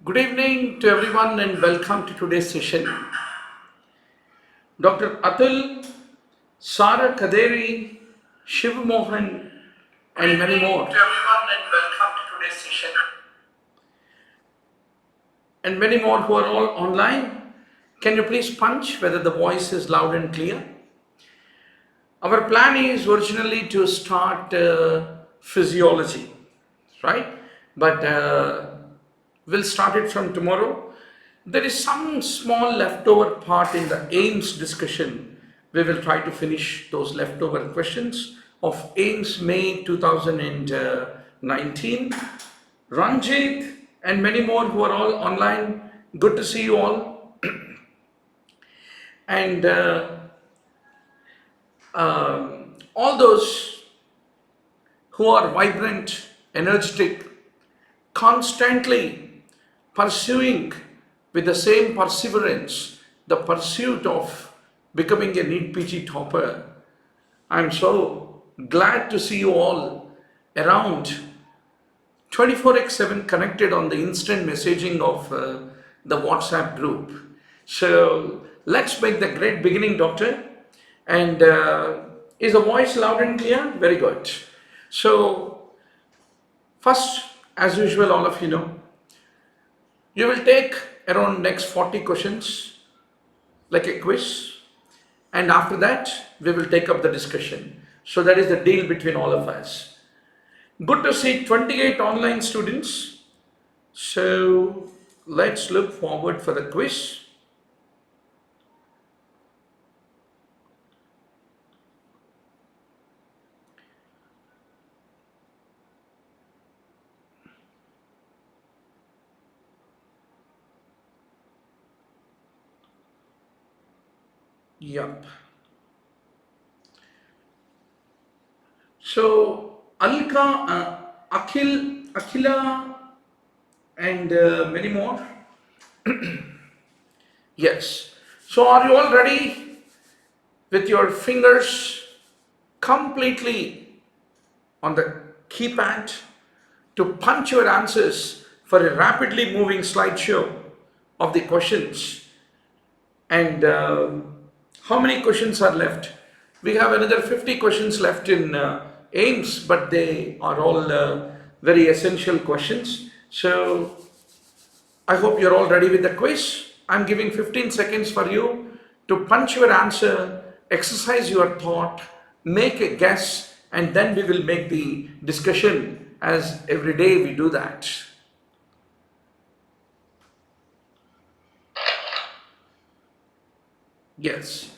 Good evening to everyone and welcome to today's session. Dr. Atul, Sara Kaderi, Shiv Mohan, and many more. To everyone and welcome to today's session. And many more who are all online. Can you please punch whether the voice is loud and clear? Our plan is originally to start physiology, right? But we'll start it from tomorrow. There is some small leftover part in the AIIMS discussion. We will try to finish those leftover questions of AIIMS May 2019. Ranjit and many more who are all online. Good to see you all. And all those who are vibrant, energetic, constantly pursuing with the same perseverance the pursuit of becoming a NEETPG topper. I'm so glad to see you all around 24x7 connected on the instant messaging of the WhatsApp group. So let's make the great beginning, Doctor. And is the voice loud and clear? Very good. So first, as usual, all of you know, you will take around next 40 questions like a quiz, and after that we will take up the discussion. So that is the deal between all of us. Good to see 28 online students. So let's look forward for the quiz. Yup. So Alka, Akhila, and many more. Yes. So are you all ready with your fingers completely on the keypad to punch your answers for a rapidly moving slideshow of the questions? And how many questions are left? We have another 50 questions left in AIIMS, but they are all very essential questions. So I hope you're all ready with the quiz. I'm giving 15 seconds for you to punch your answer, exercise your thought, make a guess, and then we will make the discussion as every day we do that. Yes.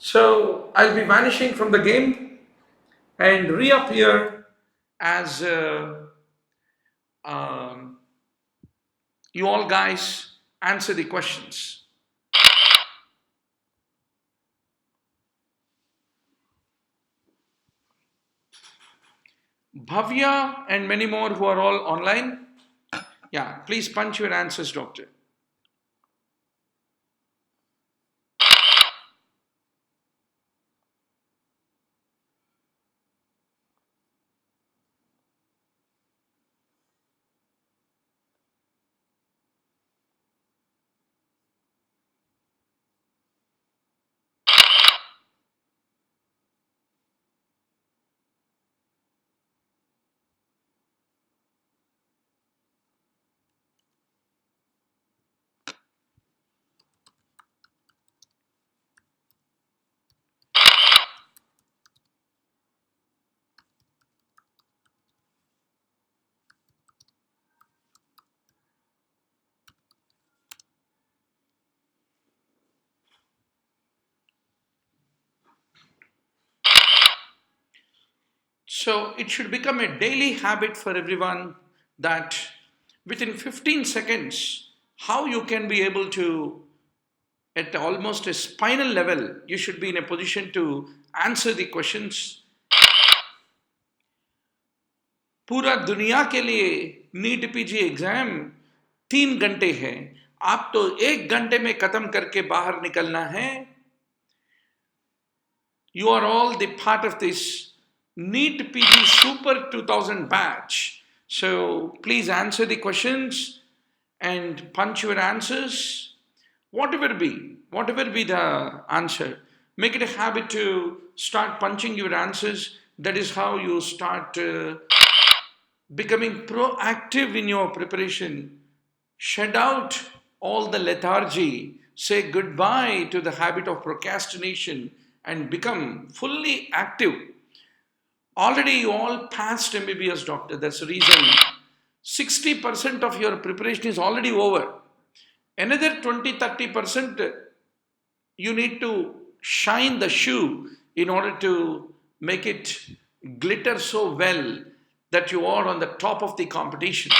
So I'll be vanishing from the game and reappear as um, you all guys answer the questions. Bhavya and many more who are all online. Yeah, please punch your answers, doctor. So it should become a daily habit for everyone that within 15 seconds, how you can be able to, at almost a spinal level, you should be in a position to answer the questions. पूरा दुनिया के लिए NEET PG exam 3 घंटे है, आप तो 1 घंटे में खत्म करके बाहर निकलना है. You are all the part of this NEETPG Super 2000 batch. So please answer the questions and punch your answers, whatever be the answer, make it a habit to start punching your answers. That is how you start becoming proactive in your preparation. Shed out all the lethargy, say goodbye to the habit of procrastination, and become fully active. Already you all passed MBBS doctor. That's the reason 60% of your preparation is already over. Another 20-30% you need to shine the shoe in order to make it glitter so well that you are on the top of the competition.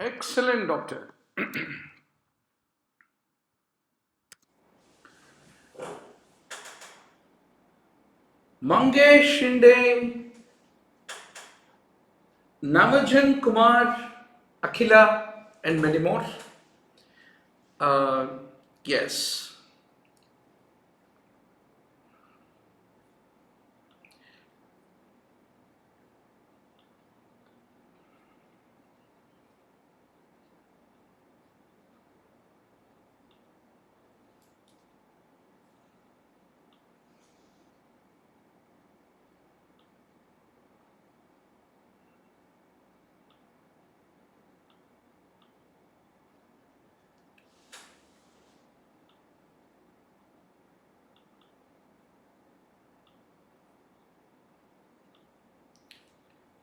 Excellent, doctor. Mangesh Shinde, Navajan Kumar, Akhila, and many more. Uh, yes.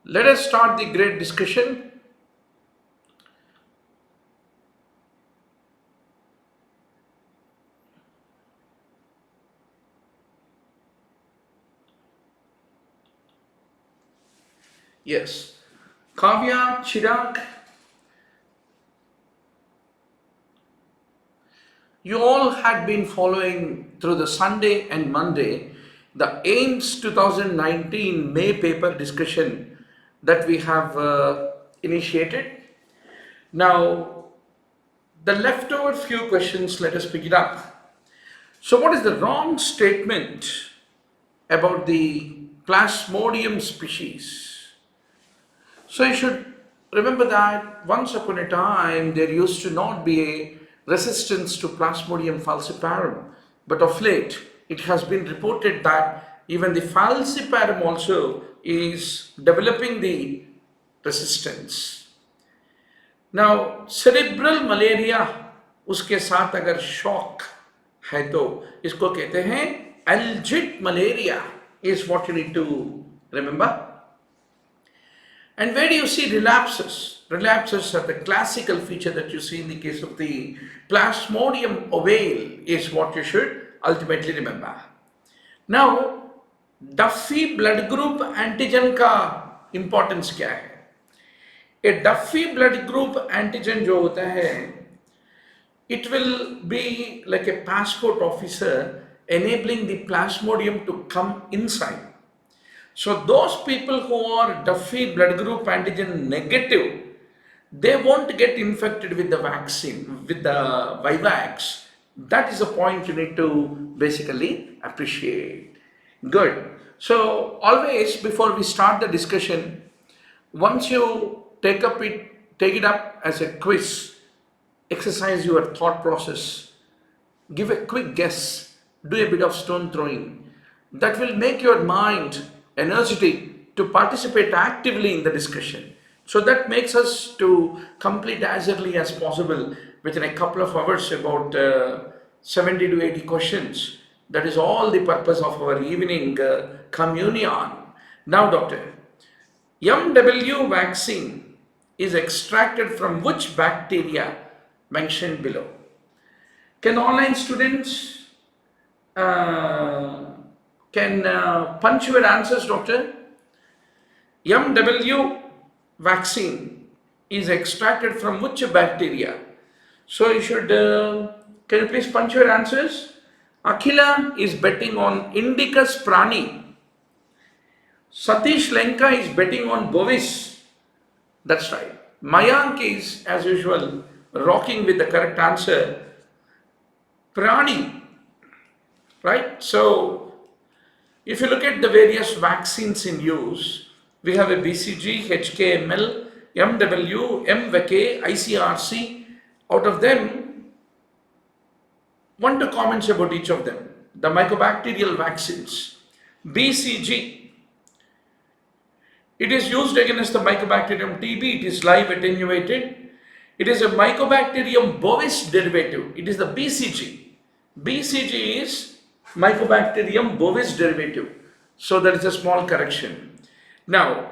Let us start the great discussion. Yes. Kavya, Chirag, you all had been following through the Sunday and Monday the AIIMS 2019 May paper discussion that we have initiated. Now, the leftover few questions, let us pick it up. So, what is the wrong statement about the Plasmodium species? So you should remember that once upon a time there used to not be a resistance to Plasmodium falciparum, but of late it has been reported that even the falciparum also is developing the resistance. Now cerebral malaria उसके साथ अगर shock है तो इसको कहते हैं algid malaria is what you need to remember. And where do you see relapses? Relapses are the classical feature that you see in the case of the Plasmodium ovale is what you should ultimately remember. Now, Duffy blood group antigen का importance क्या है? A Duffy blood group antigen जो होता है, it will be like a passport officer enabling the Plasmodium to come inside. So those people who are Duffy blood group antigen negative, they won't get infected with the vaccine, with the Vivax. That is a point you need to basically appreciate. Good. So always before we start the discussion, once you take it up as a quiz, exercise your thought process, give a quick guess, do a bit of stone throwing. That will make your mind energetic to participate actively in the discussion. So that makes us to complete as early as possible within a couple of hours about 70 to 80 questions. That is all the purpose of our evening communion. Now, doctor, MW vaccine is extracted from which bacteria mentioned below? Can online students can punch your answers, doctor? MW vaccine is extracted from which bacteria? So you should, can you please punch your answers? Akhila is betting on Indicus prani. Satish Lenka is betting on Bovis. That's right. Mayank is, as usual, rocking with the correct answer. Prani. Right? So, if you look at the various vaccines in use, we have a BCG, HKML, MW, MVK, ICRC. Out of them, one to comments about each of them. The mycobacterial vaccines. BCG, it is used against the Mycobacterium TB. It is live attenuated. It is a Mycobacterium bovis derivative. It is the BCG. BCG is Mycobacterium bovis derivative. So there is a small correction. Now,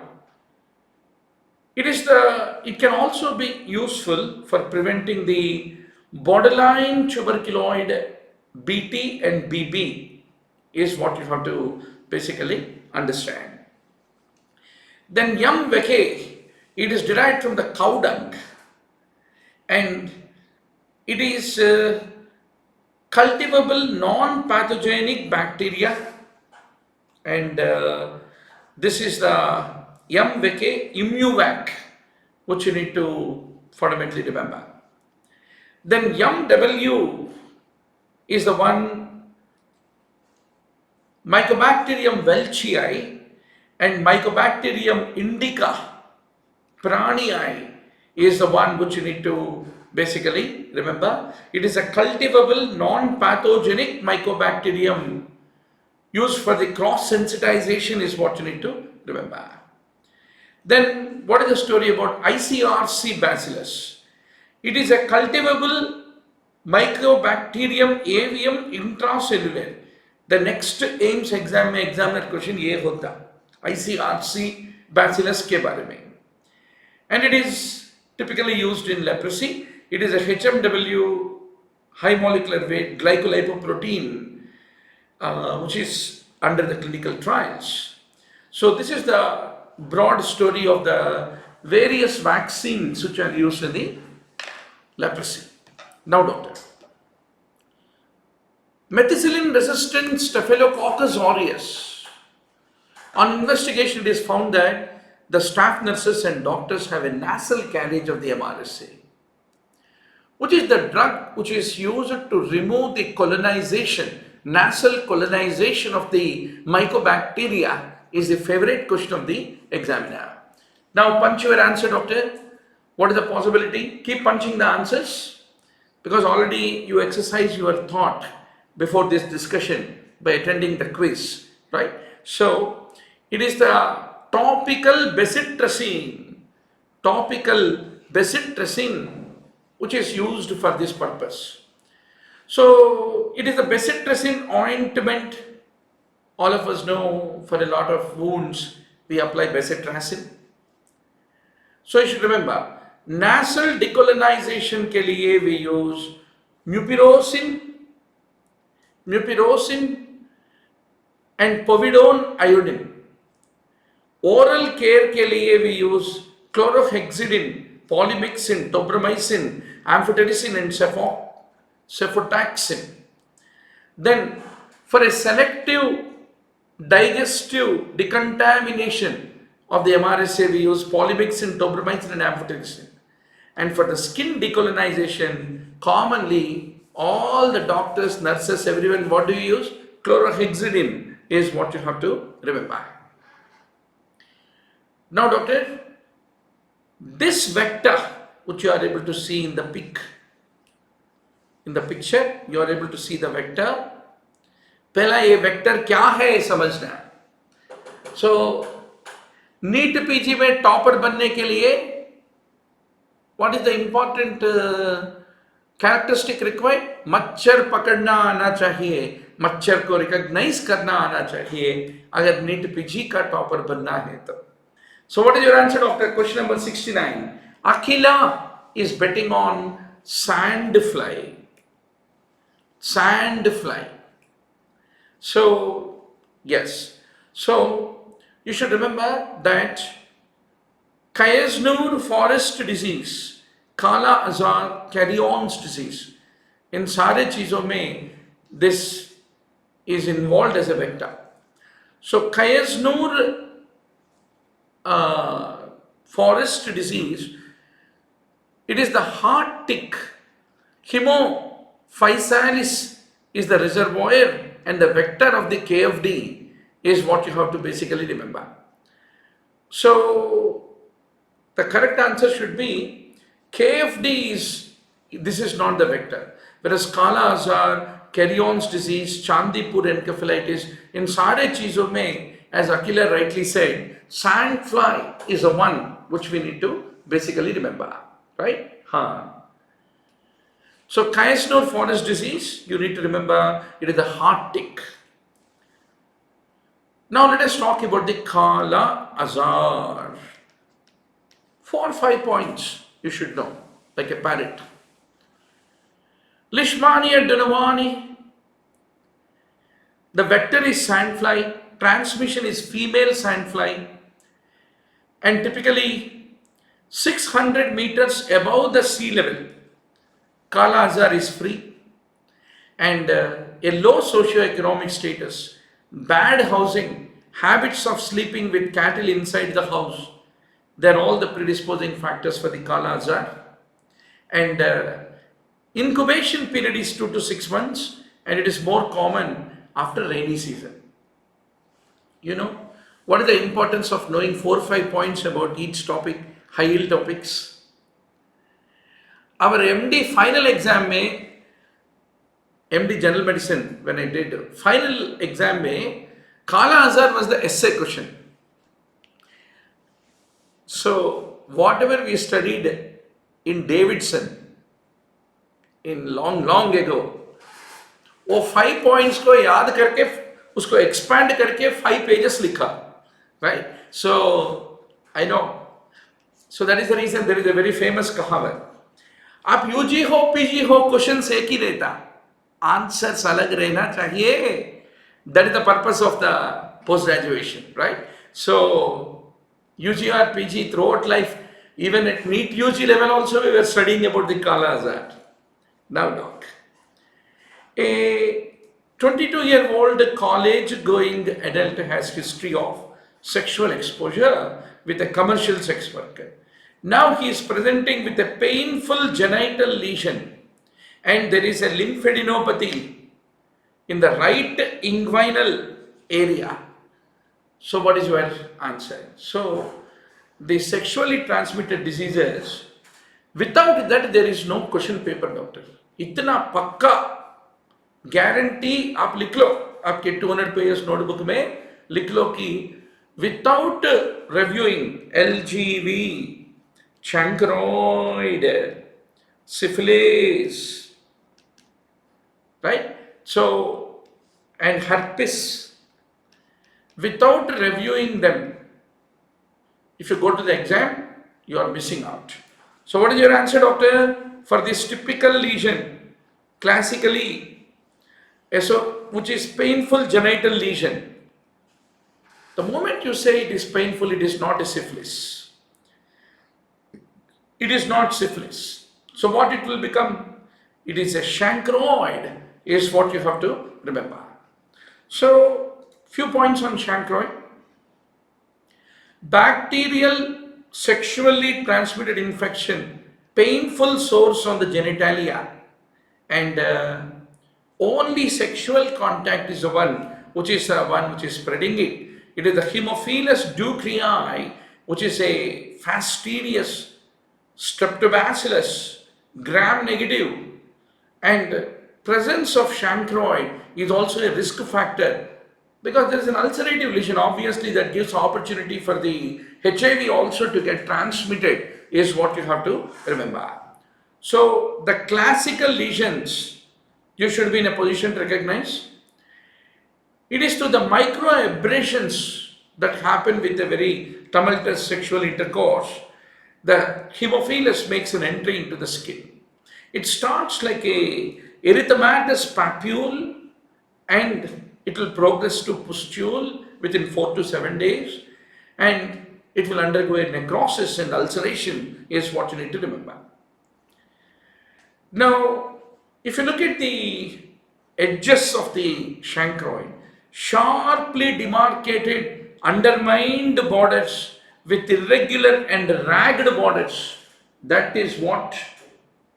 it can also be useful for preventing the borderline tuberculoid BT and BB is what you have to basically understand. Then MVK, it is derived from the cow dung. and it is cultivable non-pathogenic bacteria, and this is the MVK Immuvac, which you need to fundamentally remember. Then MW is the one, Mycobacterium welchii and Mycobacterium indica pranii is the one which you need to basically remember. It is a cultivable non-pathogenic mycobacterium used for the cross sensitization is what you need to remember. Then what is the story about ICRC bacillus? It is a cultivable Mycobacterium avium intracellular. The next AIIMS exam में examiner question ये होता ICRC bacillus के बारे में, and it is typically used in leprosy. It is a HMW high molecular weight glycolipoprotein which is under the clinical trials. So this is the broad story of the various vaccines which are used in the leprosy. Now doctor, methicillin resistant Staphylococcus aureus. On investigation it is found that the staff nurses and doctors have a nasal carriage of the MRSA, which is the drug which is used to remove the colonization, nasal colonization of the mycobacteria is the favorite question of the examiner. Now punch your answer, doctor. What is the possibility? Keep punching the answers, because already you exercise your thought before this discussion by attending the quiz, right? So it is the topical bezitracin, which is used for this purpose. So it is the bezitracin ointment. All of us know for a lot of wounds we apply bezitracin. So you should remember, nasal decolonization के लिए we use mupirocin and povidone iodine. Oral care के लिए we use chlorhexidine, polymyxin, tobramycin, amphotericin and cefotaxime. Then for a selective digestive decontamination of the MRSA we use polymyxin, tobramycin and amphotericin. And for the skin decolonization, commonly all the doctors, nurses, everyone, what do you use? Chlorhexidine is what you have to remember. Now doctor, this vector which you are able to see in the picture, you are able to see the vector. पहला ये vector क्या है समझना है. So NEETPG में topper बनने के लिए what is the important characteristic required? मच्छर पकड़ना आना चाहिए, मच्छर को रिकॉग्नाइज करना आना चाहिए अगर NEETPG का टॉपर बनना है तो. So what is your answer, doctor? Question number 69. Akhila is betting on sandfly. So yes, so you should remember that Kayasnur forest disease, Kala Azar carry-ons disease, in सारे चीजों में this is involved as a vector. So Kayasnur forest disease, it is the heart tick. Hemophysalis is the reservoir and the vector of the KFD is what you have to basically remember. So the correct answer should be KFD this is not the vector. Whereas Kala Azar, carry-ons disease, Chandipur encephalitis, in सारे चीजों में, as Akhila rightly said, sandfly is the one which we need to basically remember, right? So Kayasnur forest disease, you need to remember it is the heart tick. Now let us talk about the Kala Azar. 4 or 5 points you should know, like a parrot. Leishmania donovani, the vector is sandfly, transmission is female sandfly, and typically 600 meters above the sea level. Kala Azar is free, and a low socioeconomic status, bad housing, habits of sleeping with cattle inside the house, they're all the predisposing factors for the Kala Azar. And incubation period is 2 to 6 months, and it is more common after rainy season. You know, what is the importance of knowing 4 or 5 points about each topic, high yield topics? Our MD final exam MD General Medicine, when I did final exam Kala Azar was the essay question. So whatever we studied in Davidson in long ago, वो 5 points को याद करके उसको expand करके 5 pages लिखा, right? So I know. So that is the reason there is a very famous कहावत. आप UG हो पीजी हो क्वेश्चन एक ही रहता, आंसर्स अलग रहना चाहिए. That is the purpose of the post graduation, right? So UG or PG throughout life, even at NEETPG level also we were studying about the Kala Azar. Now doc, a 22-year-old college-going adult has history of sexual exposure with a commercial sex worker. Now he is presenting with a painful genital lesion, and there is a lymphadenopathy in the right inguinal area. So what is your answer? So the sexually transmitted diseases, without that there is no question paper, doctor. इतना पक्का guarantee आप लिख लो, आपके 200 pages notebook में लिख लो कि without reviewing LGV, chancroid, syphilis, right? So, and herpes, without reviewing them, if you go to the exam, you are missing out. So what is your answer, doctor? For this typical lesion, classically, which is painful genital lesion, the moment you say it is painful, it is not a syphilis. It is not syphilis. So what it will become? It is a chancroid, is what you have to remember. So, few points on chancroid. Bacterial sexually transmitted infection, painful sores on the genitalia, and only sexual contact is the one which is spreading it. It is the Haemophilus ducreyi, which is a fastidious streptobacillus, gram-negative, and presence of chancroid is also a risk factor because there is an ulcerative lesion. Obviously, that gives opportunity for the HIV also to get transmitted, is what you have to remember. So, the classical lesions you should be in a position to recognize. It is to the microabrasions that happen with a very tumultuous sexual intercourse. The Haemophilus makes an entry into the skin. It starts like a erythematous papule and it will progress to pustule within 4 to 7 days, and it will undergo a necrosis and ulceration, is what you need to remember. Now, if you look at the edges of the chancroid, sharply demarcated, undermined borders with irregular and ragged borders, that is what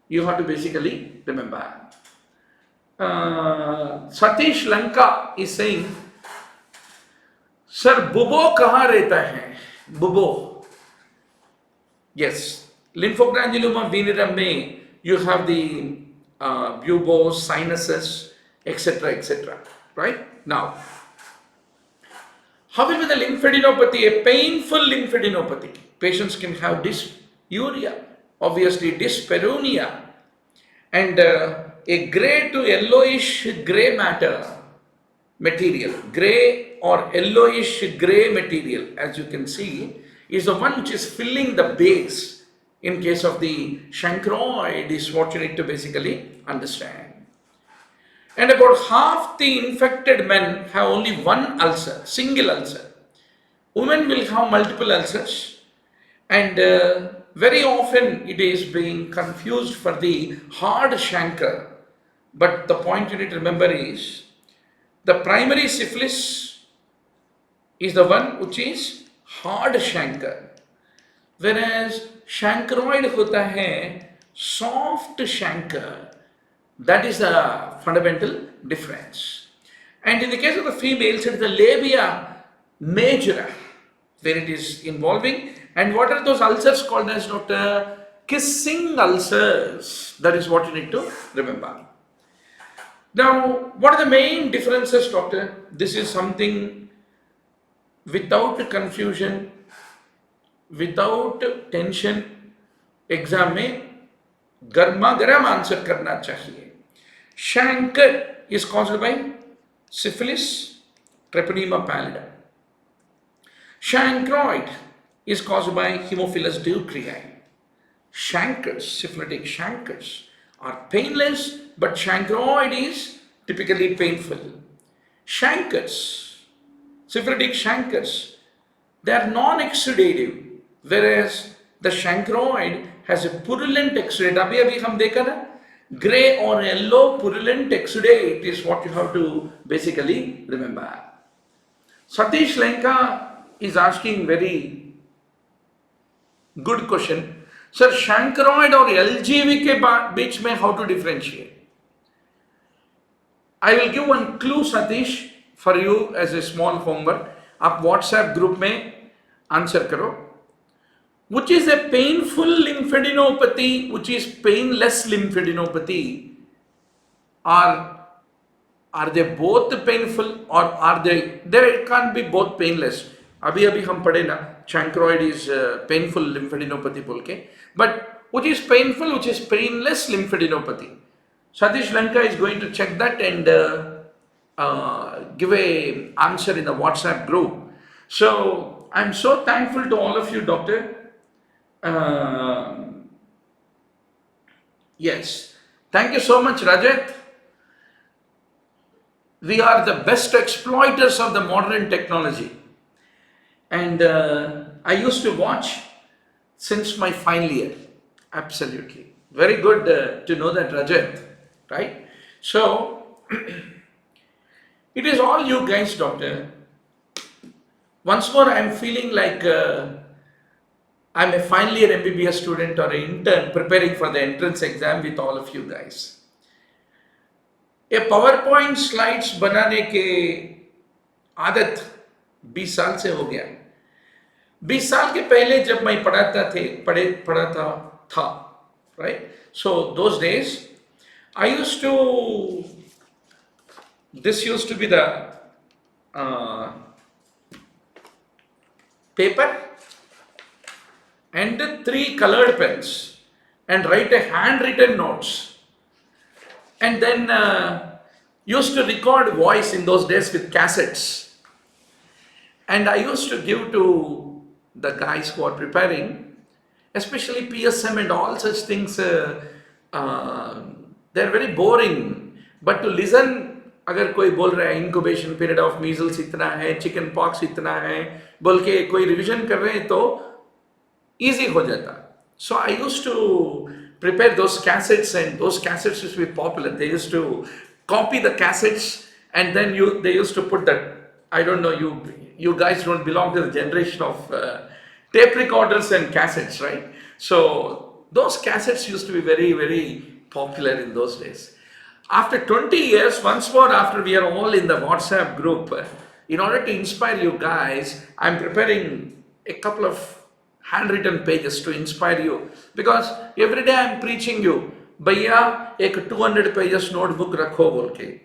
you have to basically remember. Satish Lanka is saying, Sir, bubo kahan rehta hai? Bubo. Yes, lymphogranuloma venereum mein you have the buboes, sinuses, etc. Right? Now, however, the lymphadenopathy, a painful lymphadenopathy, patients can have dysuria, obviously dyspareunia, and a grey to yellowish grey matter material, grey or yellowish grey material, as you can see, is the one which is filling the base. In case of the chancroid, is what you need to basically understand. And about half the infected men have only one ulcer, single ulcer. Women will have multiple ulcers, and Very often it is being confused for the hard chancre. But the point you need to remember is the primary syphilis is the one which is hard chancre, whereas chancroid hota hai soft chancre. That is the fundamental difference. And in the case of the females, it is the labia majora where it is involving. And what are those ulcers called as, doctor? Kissing ulcers. That is what you need to remember. Now, what are the main differences, doctor? This is something without confusion, without tension, exam में गर्मा गर्म answer करना चाहिए. Chancre is caused by syphilis, treponema pallida. Chancroid is caused by Haemophilus ducreyi. Chancres, syphilitic chancres, are painless, but chancroid is typically painful. Chancres, syphilitic chancres, they are non-exudative, whereas the chancroid has a purulent exudate. अभी हम देखा ना, gray or yellow purulent exudate is what you have to basically remember. Satish Lenka is asking very good question. Sir, chancroid और LGV के बीच में how to differentiate? I will give one clue, Satish, for you as a small homework. आप WhatsApp group में answer करो. Which is a painful lymphadenopathy, which is painless lymphadenopathy? Are they both painful, or are they? There can't be both painless. अभी हम पढ़े ना, chancroid is painful lymphadenopathy बोल के, but which is painful, which is painless lymphadenopathy? Satish Lanka is going to check that and give a answer in the WhatsApp group. So I'm so thankful to all of you, doctor. Yes, thank you so much, Rajat. We are the best exploiters of the modern technology. And I used to watch since my final year. Absolutely. Very good to know that, Rajat. Right? So, it is all you guys, doctor. Once more, I am feeling like I'm a final year MBBS student or an intern preparing for the entrance exam with all of you guys. A PowerPoint slides बनाने के आदत 20 साल से हो गया. 20 साल के पहले जब मैं पढ़ाता था, right? So those days, this used to be the paper and 3 colored pens and write a handwritten notes, and then used to record voice in those days with cassettes, and I used to give to the guys who are preparing, especially PSM and all such things. They're very boring, but to listen, अगर कोई बोल रहा है incubation period of measles इतना है, chicken pox इतना है बोल के कोई रिवीजन कर रहे हैं तो easy हो जाता. So I used to prepare those cassettes, and those cassettes used to be popular. They used to copy the cassettes, and then they used to put that. I don't know, you guys don't belong to the generation of tape recorders and cassettes, right? So those cassettes used to be very, very popular in those days. After 20 years, once more, after we are all in the WhatsApp group, in order to inspire you guys, I'm preparing a couple of handwritten pages to inspire you, because every day I'm preaching you, भैया एक 200 pages notebook रखो बोल के.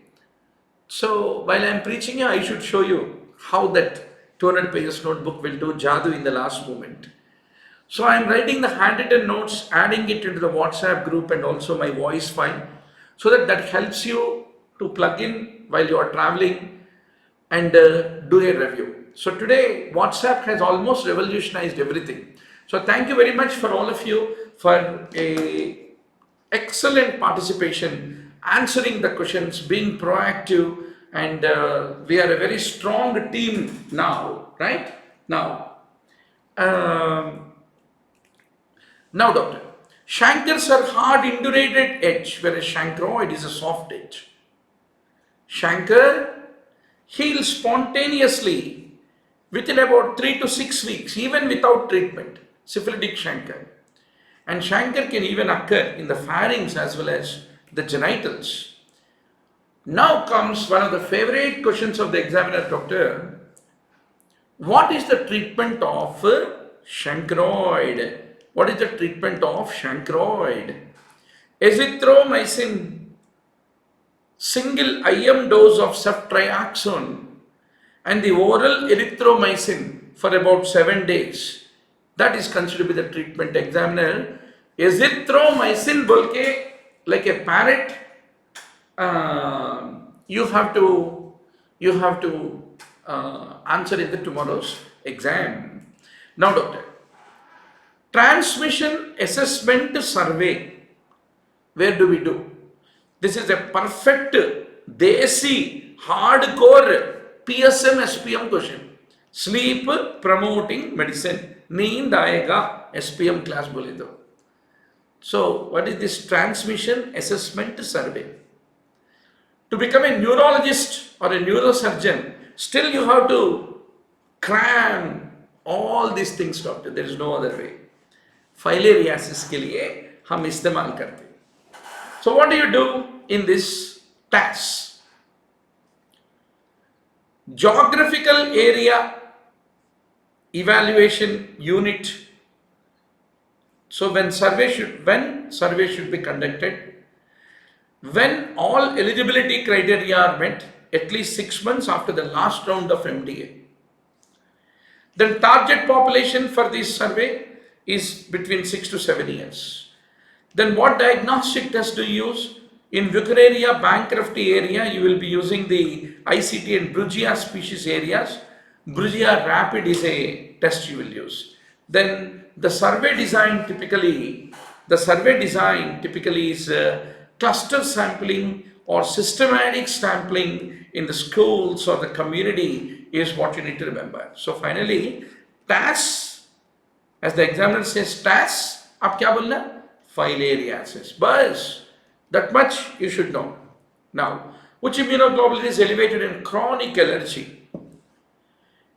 So while I'm preaching you, I should show you how that 200 pages notebook will do jadoo in the last moment. So I'm writing the handwritten notes, adding it into the WhatsApp group and also my voice file, so that helps you to plug in while you are traveling and do a review. So today WhatsApp has almost revolutionized everything. So thank you very much for all of you for a excellent participation, answering the questions, being proactive, and we are a very strong team now, right? Now, Now, doctor, chancres are hard indurated edge, whereas chancroid is a soft edge. Chancre heals spontaneously within about 3 to 6 weeks, even without treatment, syphilitic chancre. And chancre can even occur in the pharynx as well as the genitals. Now comes one of the favorite questions of the examiner, doctor. What is the treatment of chancroid? What is the treatment of chancroid? Azithromycin, single IM dose of ceftriaxone, and the oral erythromycin for about 7 days. That is considered to be the treatment. Examiner, azithromycin bolke, like a parrot, you have to answer in the tomorrow's exam. Now, doctor, transmission assessment survey, where do we do? This is a perfect desi hardcore PSM SPM question. Sleep promoting medicine, नींद आएगा SPM class बोले तो. So what is this transmission assessment survey? To become a neurologist or a neurosurgeon, still you have to cram all these things, doctor. There is no other way. Filariasis के लिए हम इस्तेमाल करते. So what do you do in this task? Geographical area evaluation unit. So when survey should be conducted, when all eligibility criteria are met, at least 6 months after the last round of MDA. Then target population for this survey is between 6 to 7 years. Then what diagnostic test do you use? In Wuchereria bankruptcy area, you will be using the ICT and Brugia species areas. Brugia rapid is a test you will use. Then the survey design typically is cluster sampling or systematic sampling in the schools or the community is what you need to remember. So finally, TAS, as the examiner says, TAS, आप क्या बोलना? Filariasis. Buzz. That much you should know. Now, which immunoglobulin is elevated in chronic allergy?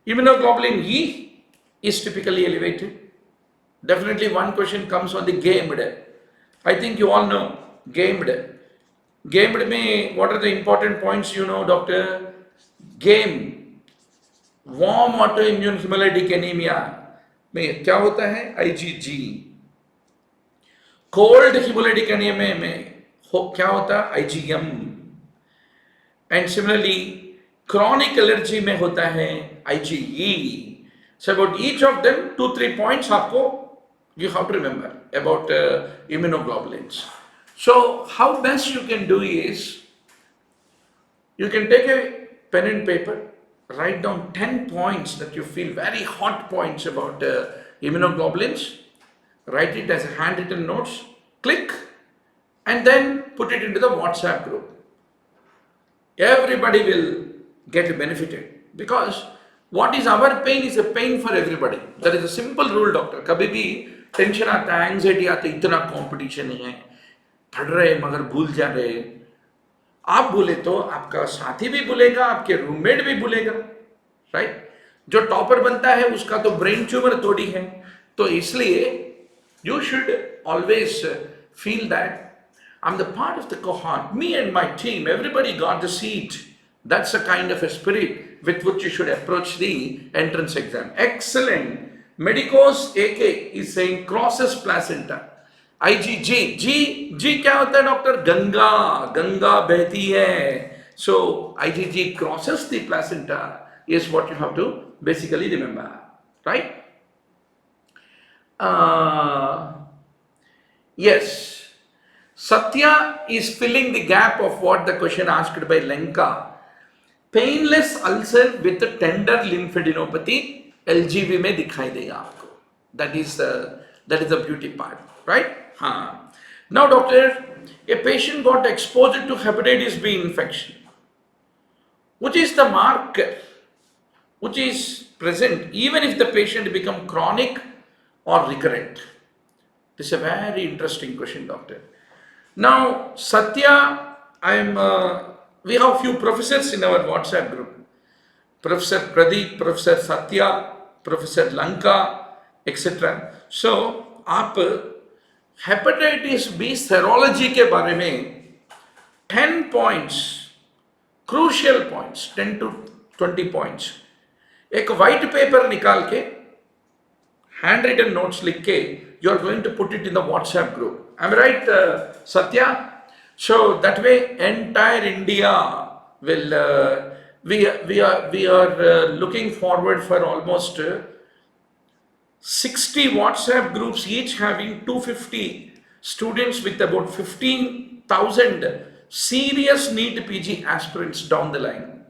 Immunoglobulin E is typically elevated. Definitely one question comes on the GAMED. I think you all know GAMED. GAMED mein, what are the important points you know, doctor? GAME, warm autoimmune hemolytic anemia में क्या होता है? IgG. Cold hemolytic anemia में क्या होता है? IgM. And similarly, chronic allergy में होता है IgE. So about each of them, 2-3 points आपको you have to remember about immunoglobulins. So how best you can do is, you can take a pen and paper, write down 10 points that you feel very hot points about immunoglobulins, write it as handwritten notes, click, and then put it into the WhatsApp group. Everybody will get benefited, because what is our pain is a pain for everybody. That is a simple rule, doctor. कभी भी tension आता है, anxiety आती है, इतना competition है, पढ़ रहे मगर भूल जा रहे. आप बोले तो आपका साथी भी भूलेगा, आपके रूममेट भी भूलेगा, राइट? जो टॉपर बनता है उसका तो ब्रेन ट्यूमर थोड़ी है. तो इसलिए you should always feel that I'm the part of the cohort. Me and my team, everybody got the seat. That's the kind of a spirit with which you should approach the entrance exam. Excellent. Medicos AK is saying crosses placenta. IgG. G क्या होता है doctor? Ganga बहती है. So IgG crosses the placenta is what you have to basically remember, right? Yes. Satya is filling the gap of what the question asked by Lenka. Painless ulcer with a tender lymphadenopathy LGV में दिखाई देगा आपको. That is the beauty part, right? Now, doctor, a patient got exposed to hepatitis B infection. Which is the marker which is present even if the patient become chronic or recurrent? This is a very interesting question, doctor. Now, Satya, we have few professors in our WhatsApp group. Professor Pradeep, Professor Satya, Professor Lanka, etc. So, आप hepatitis B serology के बारे में 10 points, crucial points, 10 to 20 points, एक white paper निकाल के, hand written notes लिख के, you are going to put it in the WhatsApp group. Am I right, Satya? So that way, entire India will. We are looking forward for almost 60 WhatsApp groups, each having 250 students with about 15,000 serious NEETPG aspirants down the line.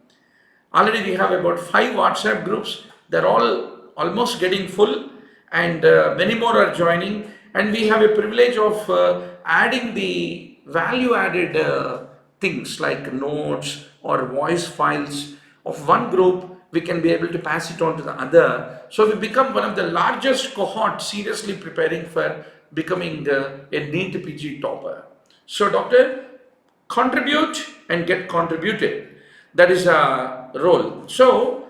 Already we have about 5 WhatsApp groups. They're all almost getting full, and many more are joining. And we have a privilege of adding the value-added things like notes or voice files of one group. We can be able to pass it on to the other. So we become one of the largest cohort seriously preparing for becoming a NEETPG topper. So doctor, contribute and get contributed. That is a role. So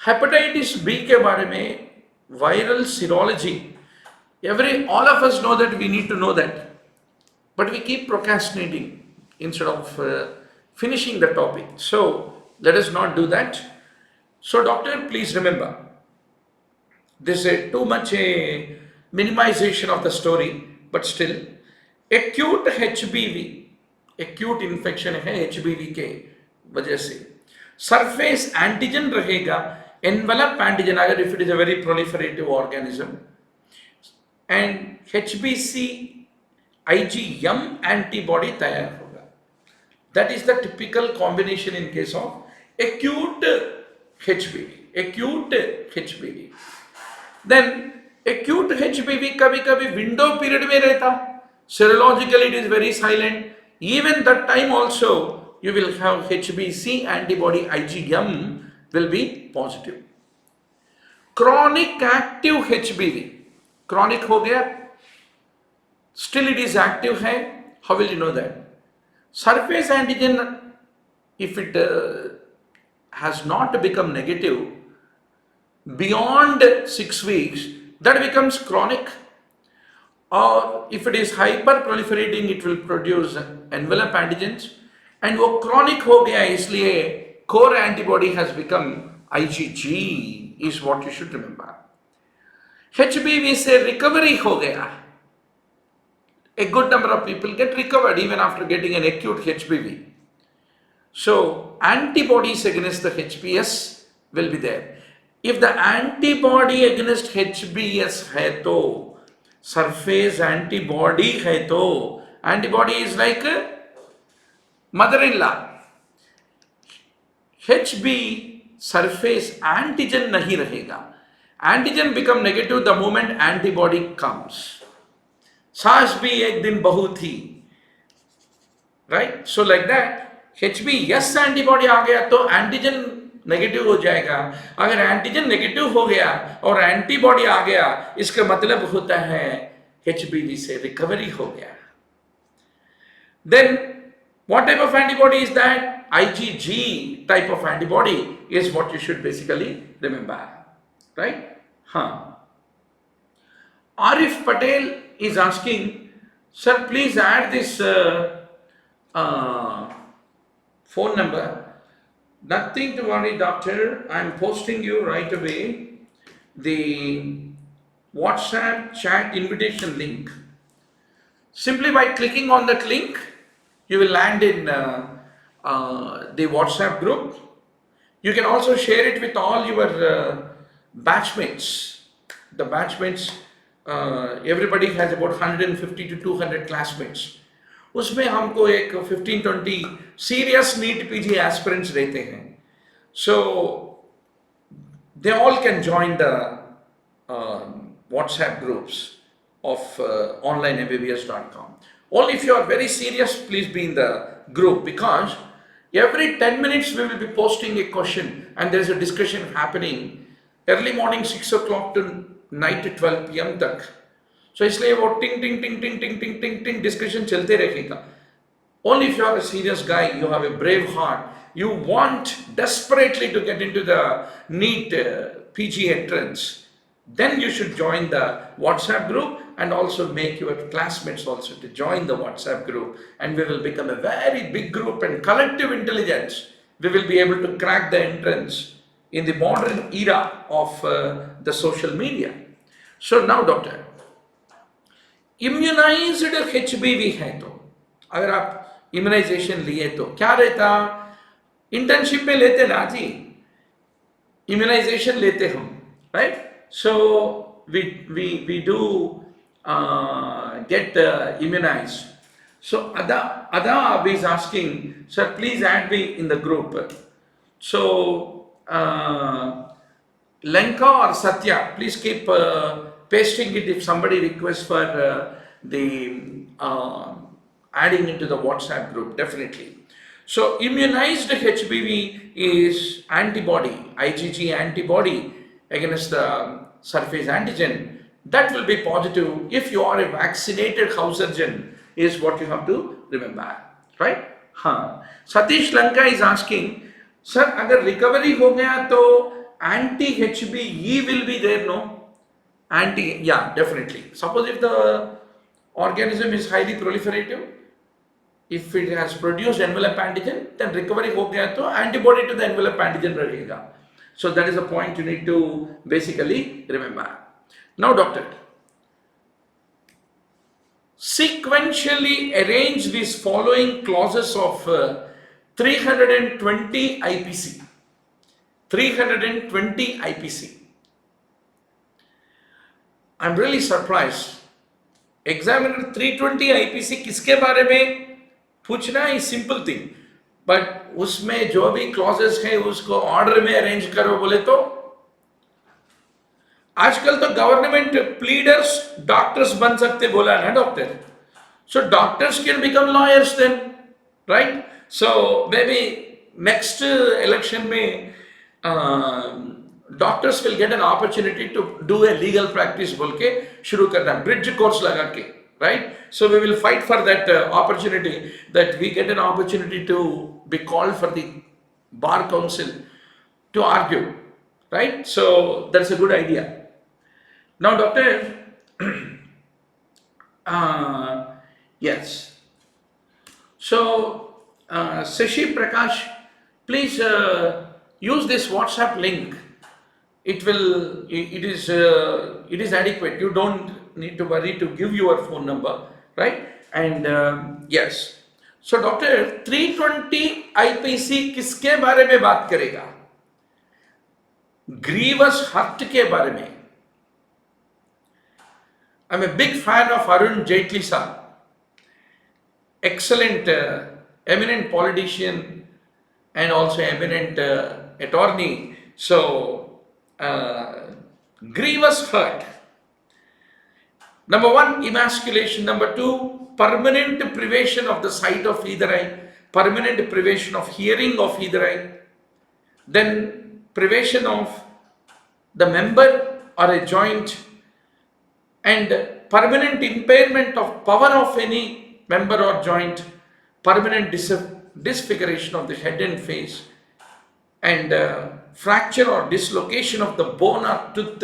hepatitis B के बारे में, viral serology, all of us know that we need to know that, but we keep procrastinating instead of finishing the topic. So let us not do that. So doctor, please remember, this is too much a minimization of the story, but still, acute HBV, acute infection है HBV के वजह से, surface antigen रहेगा, envelope antigen अगर if it is a very proliferative organism, and HBC IgM antibody तैयार होगा. That is the typical combination in case of acute HBV. Acute HBV. Then acute HBV कभी-कभी window period में रहता. Serologically it is very silent. Even that time also you will have HBC antibody IgM will be positive. Chronic active HBV. Chronic हो गया. Still it is active है. How will you know that? Surface antigen, if it has not become negative beyond 6 weeks, that becomes chronic. Or if it is hyper proliferating, it will produce envelope antigens. And वो chronic हो गया, इसलिए core antibody has become IgG, is what you should remember. HBV से recovery हो गया. A good number of people get recovered even after getting an acute HBV. So antibodies against the HBS will be there. If the antibody against HBS है तो, surface antibody है तो, antibody is like mother-in-law. HB surface antigen नहीं रहेगा. Antigen become negative the moment antibody comes. सास भी एक दिन बहू थी, right? So like that, HBS antibody आ गया तो एंटीजन नेगेटिव हो जाएगा. अगर एंटीजन नेगेटिव हो गया और एंटीबॉडी आ गया, इसका मतलब होता है HBV से रिकवरी हो गया. Then what type of antibody is that? IgG type of antibody is what you should basically remember, right? Arif Patel is asking, sir, please add this phone number. Nothing to worry, doctor. I'm posting you right away the WhatsApp chat invitation link. Simply by clicking on that link, you will land in the WhatsApp group. You can also share it with all your batchmates. The batchmates, everybody has about 150 to 200 classmates. उसमें हमको एक 15-20 serious NEETPG aspirants रहते हैं. So they all can join the WhatsApp groups of onlineMBBS.com. Only if you are very serious, please be in the group, because every 10 minutes we will be posting a question and there is a discussion happening early morning 6 o'clock to night 12 p.m. tak. So इसलिए वो टिंग टिंग टिंग टिंग टिंग टिंग टिंग टिंग डिस्कशन चलते रहेगा. Only if you are a serious guy, you have a brave heart, you want desperately to get into the NEET PG entrance, then you should join the WhatsApp group and also make your classmates also to join the WhatsApp group, and we will become a very big group, and collective intelligence, we will be able to crack the entrance in the modern era of the social media. So now doctor, immunised HBV है तो अगर आप immunisation लिए तो क्या रहता, internship में लेते ना जी, इम्यूनाइजेशन लेते हम, right. So we do get immunized. So Ada is asking, sir, please add me in the group. So Lenka or Satya, please keep pasting it if somebody requests for the adding into the WhatsApp group, definitely. So immunized HBV is antibody, IgG antibody against the surface antigen. That will be positive if you are a vaccinated house surgeon, is what you have to remember, right? हाँ. Satish Lanka is asking, sir, अगर recovery हो गया तो anti-HBE will be there, no? Yeah, definitely. Suppose if the organism is highly proliferative, if it has produced envelope antigen, then recovery हो गया तो antibody to the envelope antigen रहेगा. So that is a point you need to basically remember. Now doctor, sequentially arrange these following clauses of 320 IPC. 320 IPC. I'm really surprised. Examiner 320 IPC किसके बारे में पूछना है, simple thing, but उसमें जो भी clauses हैं उसको ऑर्डर में अरेंज करो बोले तो आजकल तो गवर्नमेंट प्लीडर्स डॉक्टर्स बन सकते बोला ना doctor. So doctors can become lawyers then, right. So may be next election में doctors will get an opportunity to do a legal practice बोल के शुरू करना, ब्रिज कोर्स लगा के, right. So we will fight for that opportunity, that we get an opportunity to be called for the bar council to argue, right. So that's a good idea. Now, doctor, yes. So, Sashi Prakash, please use this WhatsApp link. It is adequate. You don't need to worry to give your phone number, right? And yes. So, doctor, 320 IPC किसके बारे में बात करेगा? Grievous hurt के बारे में. I'm a big fan of Arun Jaitley sir, excellent, eminent politician and also eminent attorney. So, grievous hurt. Number one, emasculation. Number two, permanent privation of the sight of either eye, permanent privation of hearing of either eye, then privation of the member or a joint, and permanent impairment of power of any member or joint, permanent disfiguration of the head and face, and fracture or dislocation of the bone or tooth,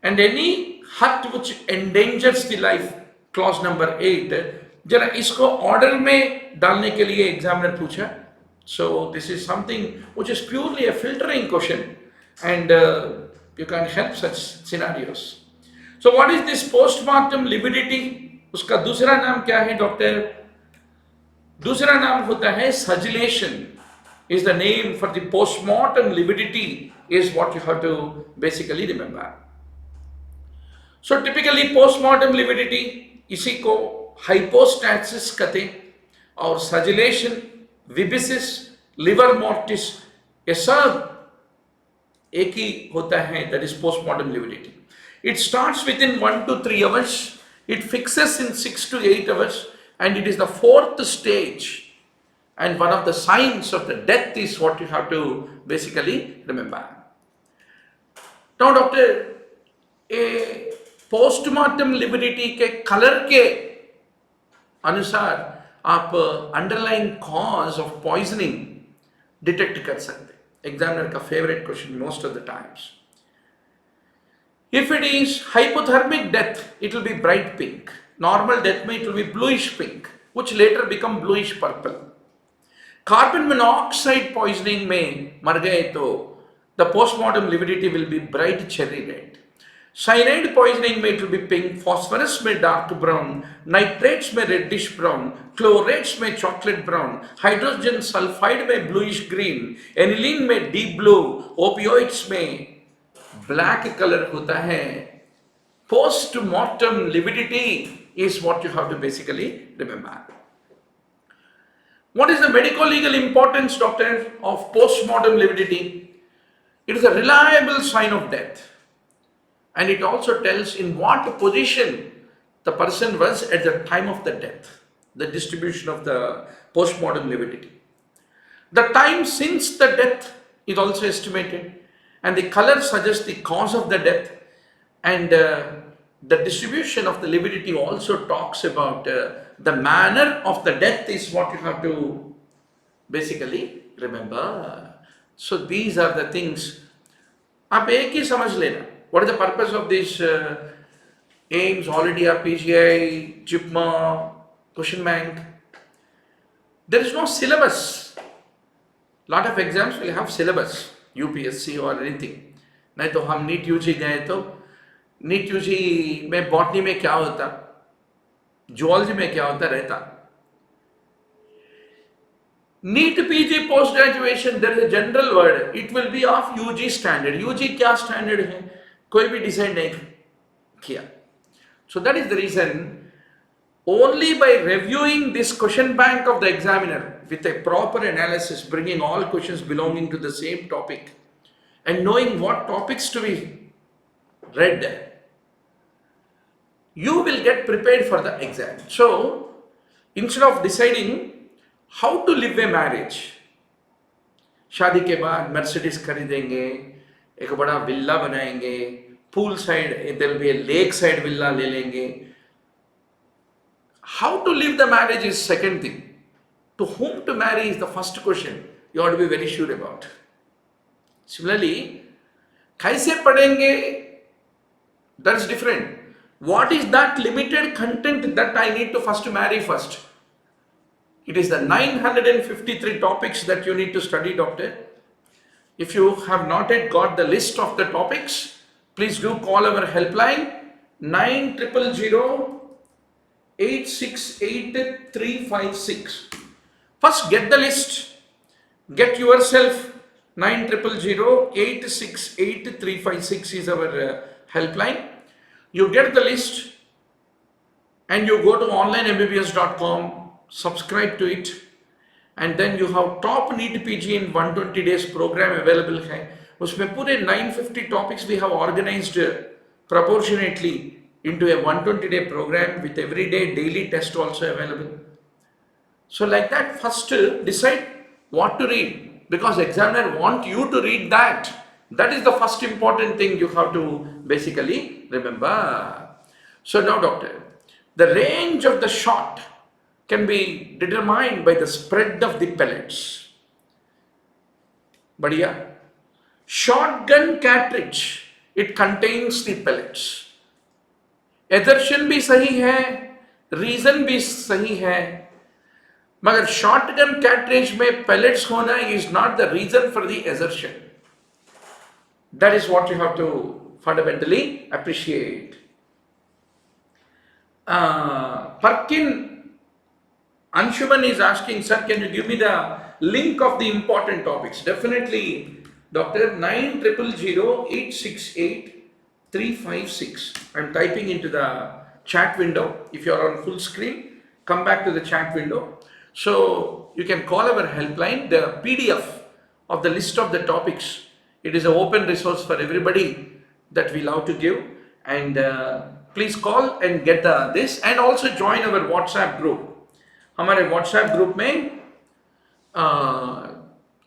and any hurt which endangers the life. Clause number 8. जरा इसको order में डालने के लिए examiner पूछा. So this is something which is purely a filtering question, and you can help such scenarios. So what is this postmortem lividity? उसका दूसरा नाम क्या है डॉक्टर? दूसरा नाम होता है सजलेशन. Is the name for the postmortem lividity, is what you have to basically remember. So typically postmortem lividity इसी को hypostasis कहते, और सजलेशन, विबिसिस, लिवर मोर्टिस, ये सब एक ही होता है, that is postmortem lividity. It starts within 1 to 3 hours, it fixes in 6 to 8 hours, and it is the 4th stage. And one of the signs of the death is what you have to basically remember. Now, doctor, a postmortem lividity के colour के अनुसार आप underline cause of poisoning detect कर सकते। Examiner का favourite question most of the times. If it is hypothermic death, it will be bright pink. Normal death में it will be bluish pink, which later become bluish purple. Carbon monoxide poisoning में मर गए तो the postmortem lividity will be bright cherry red. Cyanide poisoning में it will be pink, phosphorus में dark brown, nitrates में reddish brown, chlorates में chocolate brown, hydrogen sulfide में bluish green, aniline में deep blue, opioids में black colour होता है। Postmortem lividity is what you have to basically remember. What is the medico-legal importance, doctor, of postmortem lividity? It is a reliable sign of death, and it also tells in what position the person was at the time of the death, the distribution of the postmortem lividity. The time since the death is also estimated, and the color suggests the cause of the death, and the distribution of the lividity also talks about the manner of the death is what you have to basically remember. So these are the things. आप एक ही समझ लेना. What is the purpose of this AIIMS, All India, PGI, JIPMA, question bank? There is no syllabus. Lot of exams will have syllabus. UPSC or anything. नहीं तो हम NEET UG गए तो NEET UG में बॉटनी में क्या होता, zoology में क्या होता रहता। NEET PG post graduation there is a general word, it will be of UG standard. UG क्या स्टैंडर्ड है कोई भी डिसाइड नहीं किया। So that is the reason only by reviewing this question bank of the examiner with a proper analysis, bringing all questions belonging to the same topic and knowing what topics to be read, you will get prepared for the exam. So instead of deciding how to live a marriage, शादी के बाद Mercedes खरीदेंगे, एक बड़ा villa बनाएंगे, pool side, there will be a lake side villa ले लेंगे, how to live the marriage is second thing. To whom to marry is the first question you have to be very sure about. Similarly, kaise padenge, that is different. What is that limited content that I need to first marry first? It is the 953 topics that you need to study, doctor. If you have not yet got the list of the topics, please do call our helpline 9000 868-356. First get the list, get yourself 9000-868-356 is our helpline. You get the list and you go to onlinemmbbs.com, subscribe to it, and then you have top NEETPG in 120 days program available है। उसमें पूरे 950 topics we have organized proportionately into a 120-day program with every day daily test also available. So like that, first decide what to read, because examiner want you to read that. That is the first important thing you have to basically remember. So now doctor, the range of the shot can be determined by the spread of the pellets. Badhiya. Shotgun cartridge, it contains the pellets. Assertion भी सही है, reason भी सही है, मगर shotgun कैट्रिज में pellets होना is not the reason for the exertion. That is what you have to fundamentally appreciate. Perkin Anshuman is asking, sir, can you give me the link of the important topics? Definitely, doctor. 9000-868-356. I'm typing into the chat window. If you are on full screen, come back to the chat window. So you can call our helpline. The PDF of the list of the topics, it is an open resource for everybody that we love to give. And please call and get this, and also join our WhatsApp group. हमारे WhatsApp group में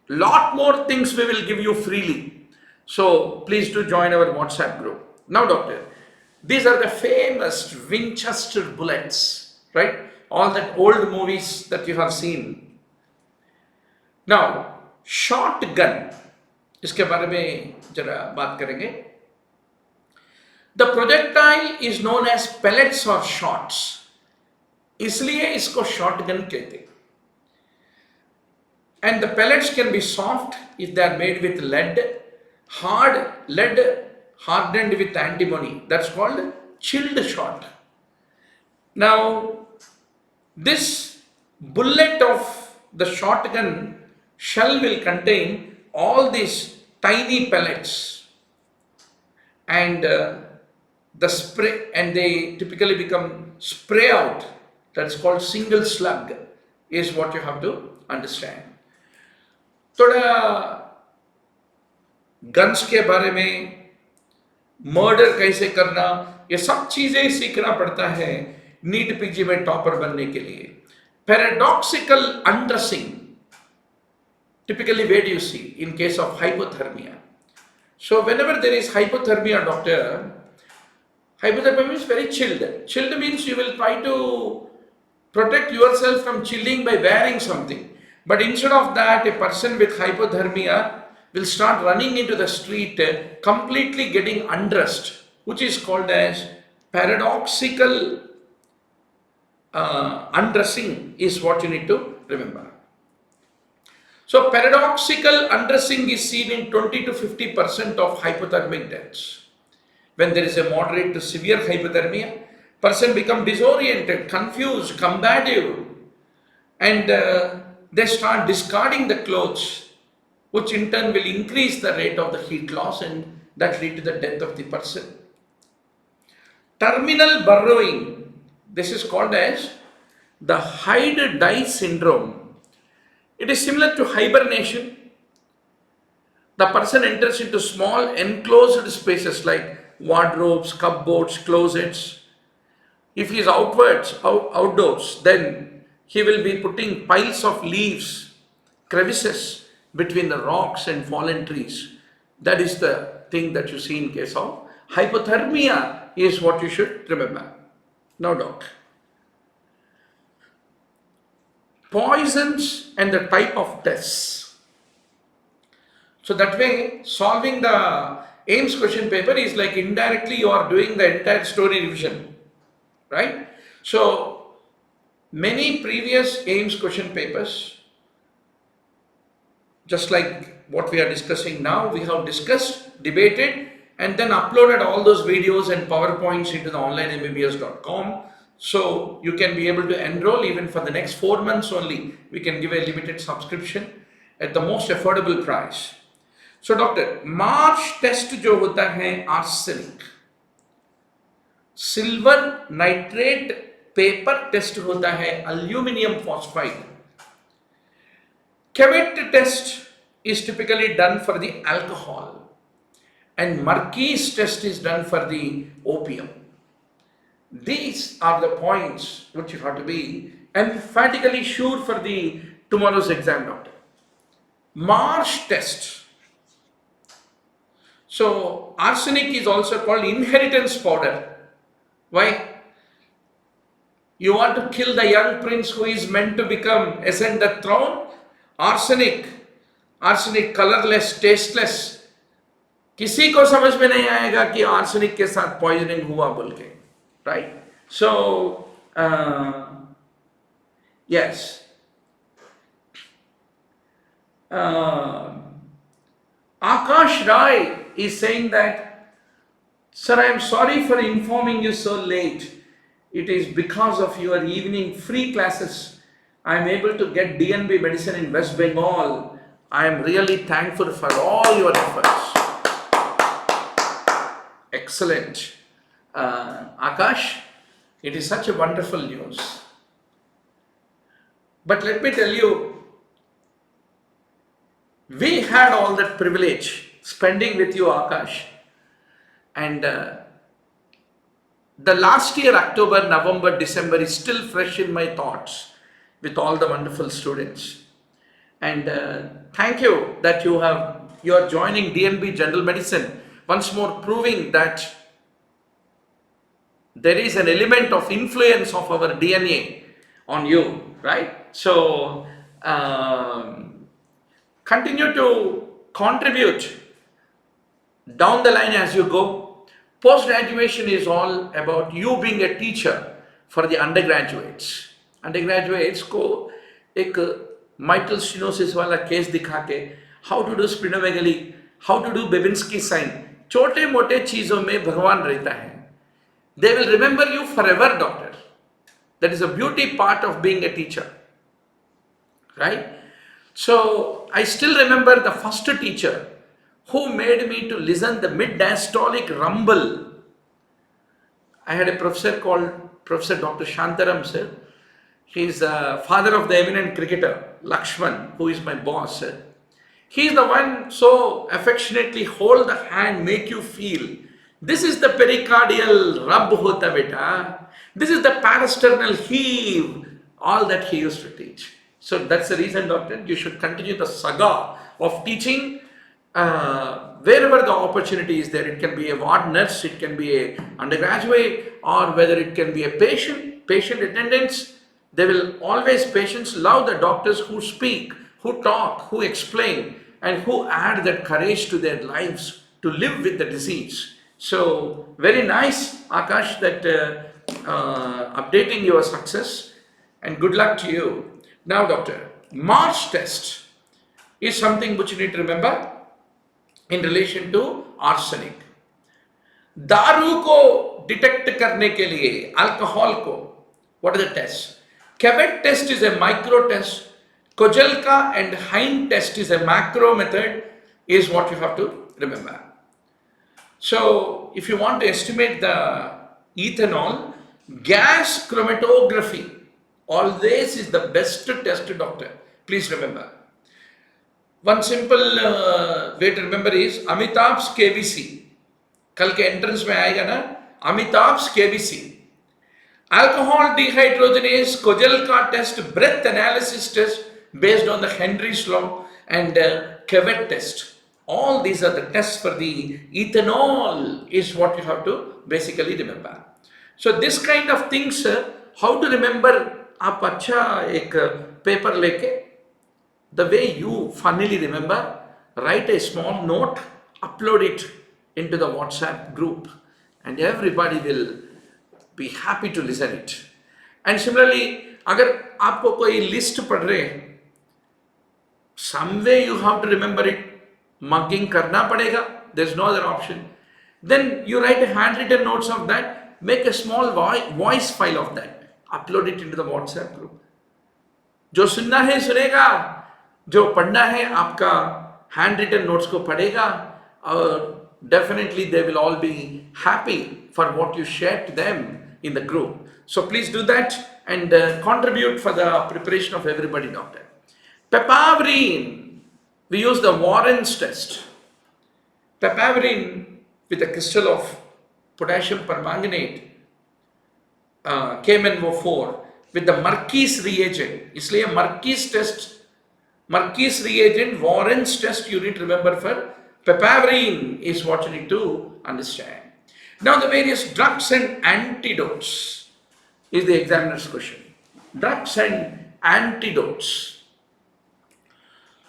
lot more things we will give you freely. So please do join our WhatsApp group. Now doctor, These are the famous Winchester bullets, right? All that old movies that you have seen. Now, shotgun, इसके बारे में जरा बात करेंगे. The projectile is known as pellets or shots. इसलिए इसको shotgun कहते हैं. And the pellets can be soft if they are made with lead, hard lead hardened with antimony. That's called chilled shot. Now, this bullet of the shotgun shell will contain all these tiny pellets, and the spray, and they typically become spray out. That's called single slug, is what you have to understand. थोड़ा guns के बारे में, murder कैसे करना, ये सब चीजें सीखना पड़ता है नीट पीजी में टॉपर बनने के लिए. Paradoxical undressing, typically where do you see in case of hypothermia? So whenever there is hypothermia, doctor, hypothermia means very chilled. Chilled means you will try to protect yourself from chilling by wearing something. But instead of that, a person with hypothermia will start running into the street, completely getting undressed, which is called as paradoxical undressing, is what you need to remember. So paradoxical undressing is seen in 20 to 50% of hypothermic deaths. When there is a moderate to severe hypothermia, person become disoriented, confused, combative, and they start discarding the clothes, which in turn will increase the rate of the heat loss, and that lead to the death of the person. Terminal burrowing, this is called as the hide-die syndrome. It is similar to hibernation. The person enters into small enclosed spaces like wardrobes, cupboards, closets. If he is outdoors, then he will be putting piles of leaves, crevices between the rocks and fallen trees. That is the thing that you see in case of hypothermia, is what you should remember. Now, doc. Poisons and the type of tests. So that way, solving the AIIMS question paper is like indirectly you are doing the entire story revision, right? So many previous AIIMS question papers, just like what we are discussing now, we have discussed, debated, and then uploaded all those videos and PowerPoints into the onlinembbs.com. So you can be able to enroll even for the next 4 months only. We can give a limited subscription at the most affordable price. So doctor, March test जो होता है arsenic, silver nitrate paper test होता है aluminium phosphide. Kemet test is typically done for the alcohol, and Marquis test is done for the opium. These are the points which you have to be emphatically sure for the tomorrow's exam, doctor. Marsh test. So arsenic is also called inheritance powder. Why? You want to kill the young prince who is meant to ascend the throne? Arsenic colorless, tasteless. किसी को समझ में नहीं आएगा कि arsenic के साथ poisoning हुआ बोल के. Right? So, yes. Akash Rai is saying that, sir, I am sorry for informing you so late. It is because of your evening free classes I am able to get DNB medicine in West Bengal. I am really thankful for all your efforts. Excellent. Akash, it is such a wonderful news. But let me tell you, we had all that privilege spending with you, Akash. And the last year, October, November, December is still fresh in my thoughts with all the wonderful students. And thank you that you are joining DNB General Medicine, once more proving that there is an element of influence of our DNA on you, right? So continue to contribute down the line as you go. Post graduation is all about you being a teacher for the undergraduates. Undergraduates को एक mitral stenosis वाला case दिखा के how to do splenomegaly, how to do Babinski sign, छोटे मोटे चीजों में भगवान रहता है. They will remember you forever, doctor. That is a beauty part of being a teacher, right? So I still remember the first teacher who made me to listen the mid-diastolic rumble. I had a professor called Professor Dr. Shantaram sir. He is the father of the eminent cricketer Lakshman, who is my boss. Sir. He is the one so affectionately hold the hand, make you feel. This is the pericardial rub hota beta. This is the parasternal heave. All that he used to teach. So that's the reason, doctor, you should continue the saga of teaching wherever the opportunity is there. It can be a ward nurse, it can be a undergraduate, or whether it can be a patient attendants. They will always, patients love the doctors who speak, who talk, who explain, and who add that courage to their lives to live with the disease. So very nice, Akash, that updating your success, and good luck to you. Now, doctor, March test is something which you need to remember in relation to arsenic. दारू को detect करने के लिए alcohol को, what are the tests? Cabot test is a micro test. Kojelka and Hein test is a macro method, is what you have to remember. So if you want to estimate the ethanol, gas chromatography always is the best test, doctor. Please remember. One simple way to remember is Amitabh's KBC. कल के entrance में आएगा ना, Amitabh's KBC. Alcohol dehydrogenase, Kojelka test, breath analysis test based on the Henry's law, and Cabot test. All these are the tests for the ethanol is what you have to basically remember. So this kind of things, how to remember? आप अच्छा एक paper लेके, the way you funnily remember, write a small note, upload it into the WhatsApp group, and everybody will be happy to listen it. And similarly, अगर आपको कोई list पढ़ रहे, some way you have to remember it, mugging करना पड़ेगा, there's no other option. Then you write a handwritten notes of that, make a small voice file of that, upload it into the WhatsApp group. जो सुनना है सुनेगा, जो पढ़ना है आपका handwritten notes को पढ़ेगा, और definitely they will all be happy for what you shared to them in the group. So please do that and contribute for the preparation of everybody, doctor. Papaverine, we use the Warren's test. Papaverine with a crystal of potassium permanganate, KMnO4 with the Merck's reagent. इसलिए Merck's test, Merck's reagent, Warren's test you need to remember for Papaverine is what you need to understand. Now the various drugs and antidotes is the examiner's question. Drugs and antidotes.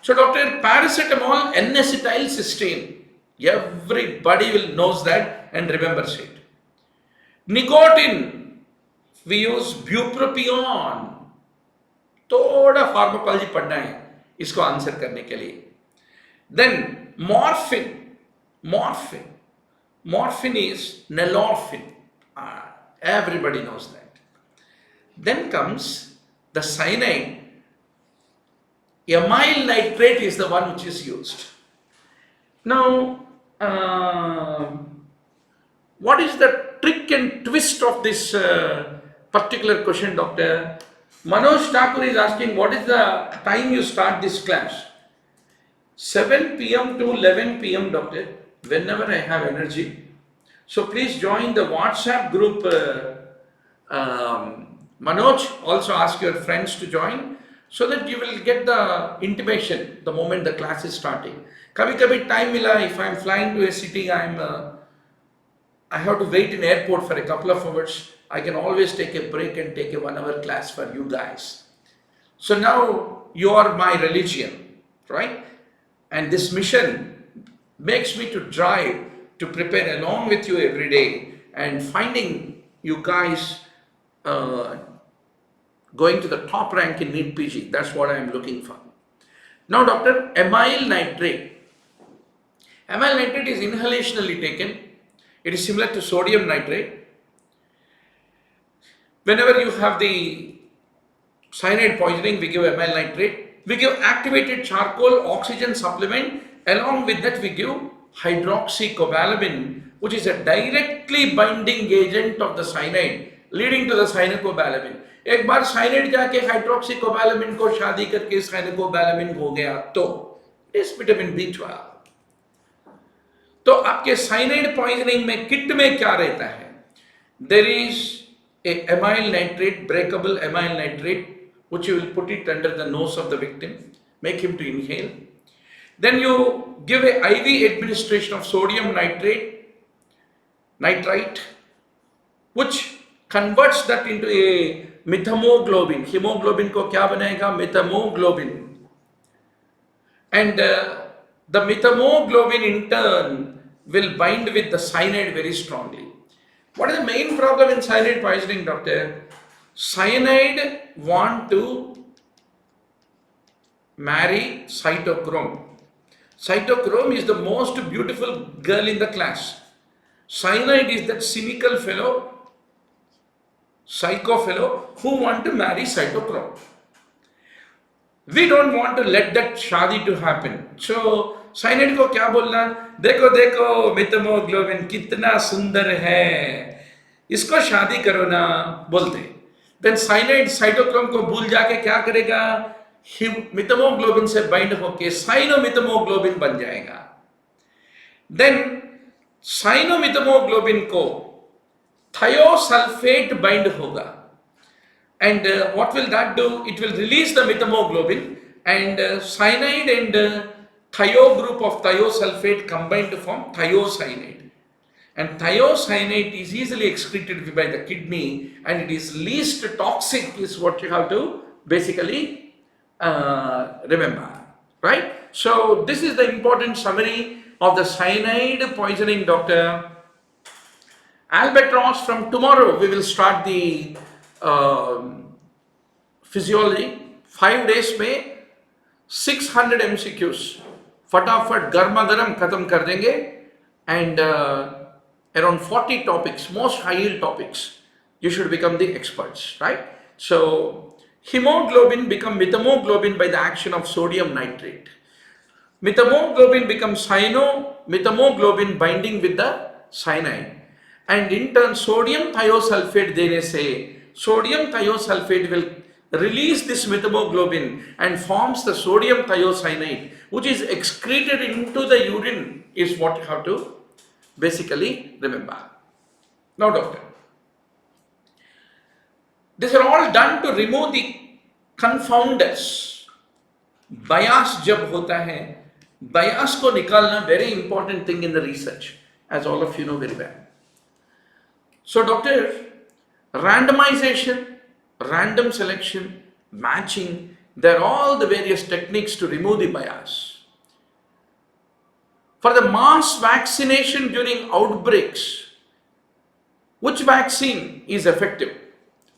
So doctor, paracetamol, N-acetylcysteine, everybody will knows that and remembers it. Nicotine, we use bupropion. थोड़ा pharmacology पढ़ना है इसको answer करने के लिए. Then morphine is nalorphine. Everybody knows that. Then comes the cyanide. Amyl nitrate is the one which is used. Now, what is the trick and twist of this particular question, doctor? Manoj Thakur is asking, what is the time you start this class? 7 p.m. to 11 p.m. doctor, whenever I have energy. So please join the WhatsApp group. Manoj, also ask your friends to join so that you will get the intimation the moment the class is starting. Kabhi time mila, if I am flying to a city, I am I have to wait in airport for a couple of hours. I can always take a break and take a 1 hour class for you guys. So now you are my religion, right? And this mission makes me to drive to prepare along with you every day and finding you guys uh, going to the top rank in NEETPG. That's what I am looking for. Now, doctor, amyl nitrate. Amyl nitrate is inhalationally taken. It is similar to sodium nitrate. Whenever you have the cyanide poisoning, we give amyl nitrate. We give activated charcoal oxygen supplement. Along with that, we give hydroxycobalamin, which is a directly binding agent of the cyanide, leading to the cyanocobalamin. एक बार cyanide जाके हाइड्रोक्सीकोबालामिन को शादी करके cyanocobalamin हो गया तो इस vitamin B12। तो आपके साइनाइड पॉइजनिंग में किट में क्या रहता है? There is a amyl nitrate, breakable amyl nitrate, which you will put it under the nose of the victim, make him to inhale. Then you give a IV administration of sodium nitrite, which converts that into a methamoglobin. Hemoglobin को क्या बनेगा? Methamoglobin. And the methamoglobin in turn will bind with the cyanide very strongly. What is the main problem in cyanide poisoning, doctor? Cyanide want to marry cytochrome. Cytochrome is the most beautiful girl in the class. Cyanide is that cynical fellow, psycho fellow who want to marry cytochrome. We don't want to let that shadi to happen. So cyanide को क्या बोलना? देखो देखो मेथामोग्लोबिन कितना सुंदर है, इसको शादी करो ना बोलते. Then cyanide cytochrome को भूल जाके क्या करेगा? मेथामोग्लोबिन से बाइंड होके साइनोमेथामोग्लोबिन बन जाएगा. Then साइनोमेथामोग्लोबिन को thiosulfate bind होगा. And what will that do? It will release the methamoglobin and cyanide and thio group of thiosulfate combine to form thiocyanide. And thiocyanide is easily excreted by the kidney and it is least toxic is what you have to basically remember, right? So this is the important summary of the cyanide poisoning, doctor. Albatross, from tomorrow we will start the physiology. 5 days में 600 MCQs फटाफट गर्मा गर्म खत्म कर देंगे and around 40 topics, most high yield topics, you should become the experts, right? So hemoglobin become methamoglobin by the action of sodium nitrate. Methamoglobin becomes methamoglobin binding with the cyanide, and in turn sodium thiosulfate देने से sodium thiosulfate will release this methamoglobin and forms the sodium thiocyanide, which is excreted into the urine, is what you have to basically remember. Now, doctor, these are all done to remove the confounders. Bias जब होता है, bias को निकालना very important thing in the research, as all of you know very well. So, doctor, randomization, random selection, matching, they're all the various techniques to remove the bias. For the mass vaccination during outbreaks, which vaccine is effective?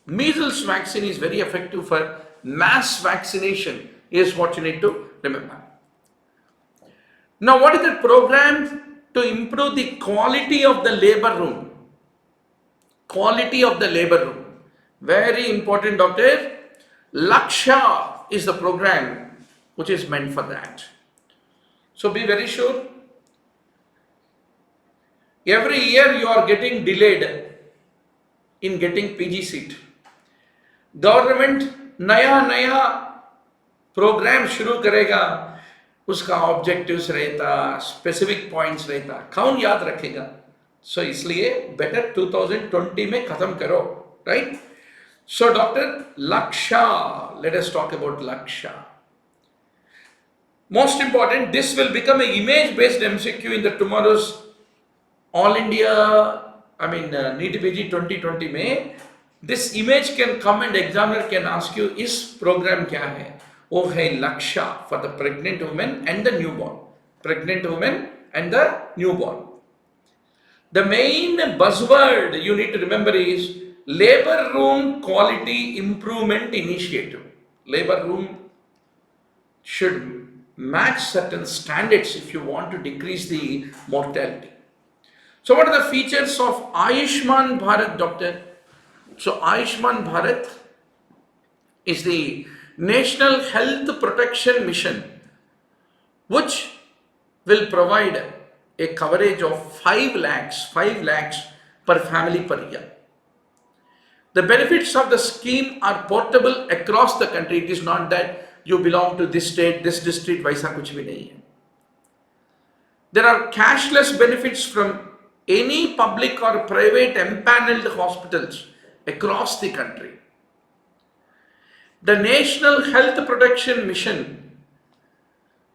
Measles vaccine is very effective for mass vaccination, is what you need to remember. Now, what is the program to improve the quality of the labor room? Quality of the labor room. Very important, doctor. Laksha is the program which is meant for that. So be very sure. Every year you are getting delayed in getting PG seat. Government नया program शुरू करेगा, उसका objectives रहता, specific points रहता, कौन याद रखेगा? So इसलिए better 2020 में खत्म करो, right? So, doctor, Laksha, let us talk about Laksha. Most important, this will become an image-based MCQ in the tomorrow's All India NEETPG 2020 में this image can come and examiner can ask you इस program क्या है? वो है लक्ष्य for the pregnant woman and the newborn. Pregnant woman and the newborn. The main buzzword you need to remember is labor room quality improvement initiative. Labor room should match certain standards if you want to decrease the mortality. So what are the features of Ayushman Bharat, doctor? So Ayushman Bharat is the National Health Protection Mission, which will provide a coverage of 5 lakhs per family per year. The benefits of the scheme are portable across the country. It is not that you belong to this state, this district, वैसा कुछ भी नहीं है. There are cashless benefits from any public or private empaneled hospitals across the country. The National Health Protection Mission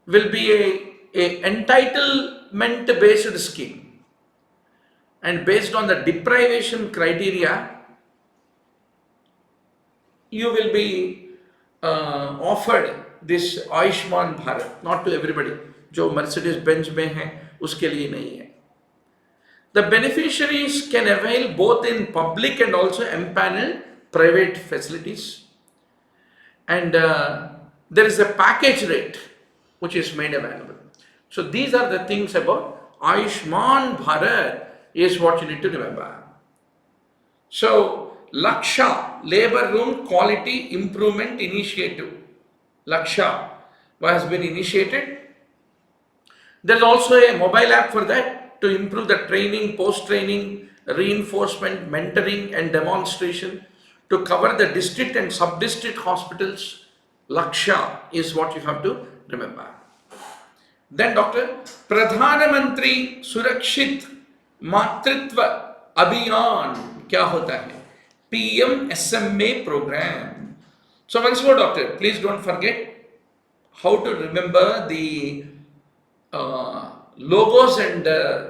will be a entitlement based scheme, and based on the deprivation criteria you will be offered this Ayushman Bharat, not to everybody. जो Mercedes Benz में है उसके लिए नहीं है. The beneficiaries can avail both in public and also empaneled private facilities, and there is a package rate which is made available. So these are the things about Ayushman Bharat is what you need to remember. So Laksha, Labor Room Quality Improvement Initiative, Laksha has been initiated. There is also a mobile app for that to improve the training, post-training, reinforcement, mentoring and demonstration to cover the district and sub-district hospitals. Laksha is what you have to remember. Then doctor, Pradhan Mantri Surakshit Matritva Abhiyan क्या होता है? PMSMA program. So once more doctor, please don't forget how to remember the logos and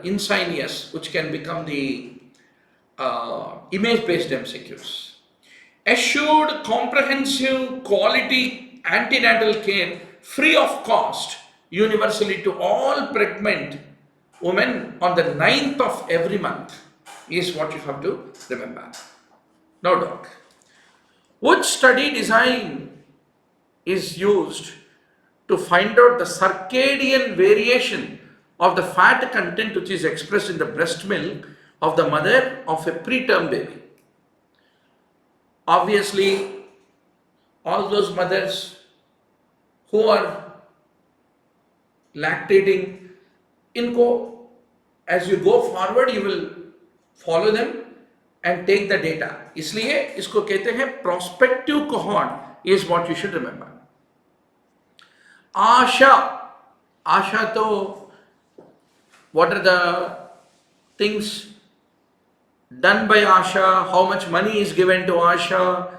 insignias which can become the image-based MCQs. Assured comprehensive quality antenatal care free of cost universally to all pregnant women on the 9th of every month is what you have to remember. Now doc, which study design is used to find out the circadian variation of the fat content which is expressed in the breast milk of the mother of a preterm baby? Obviously, all those mothers who are lactating, as you go forward, you will follow them and take the data. इसलिए इसको कहते हैं prospective cohort is what you should remember. Asha to what are the things done by Asha, how much money is given to Asha,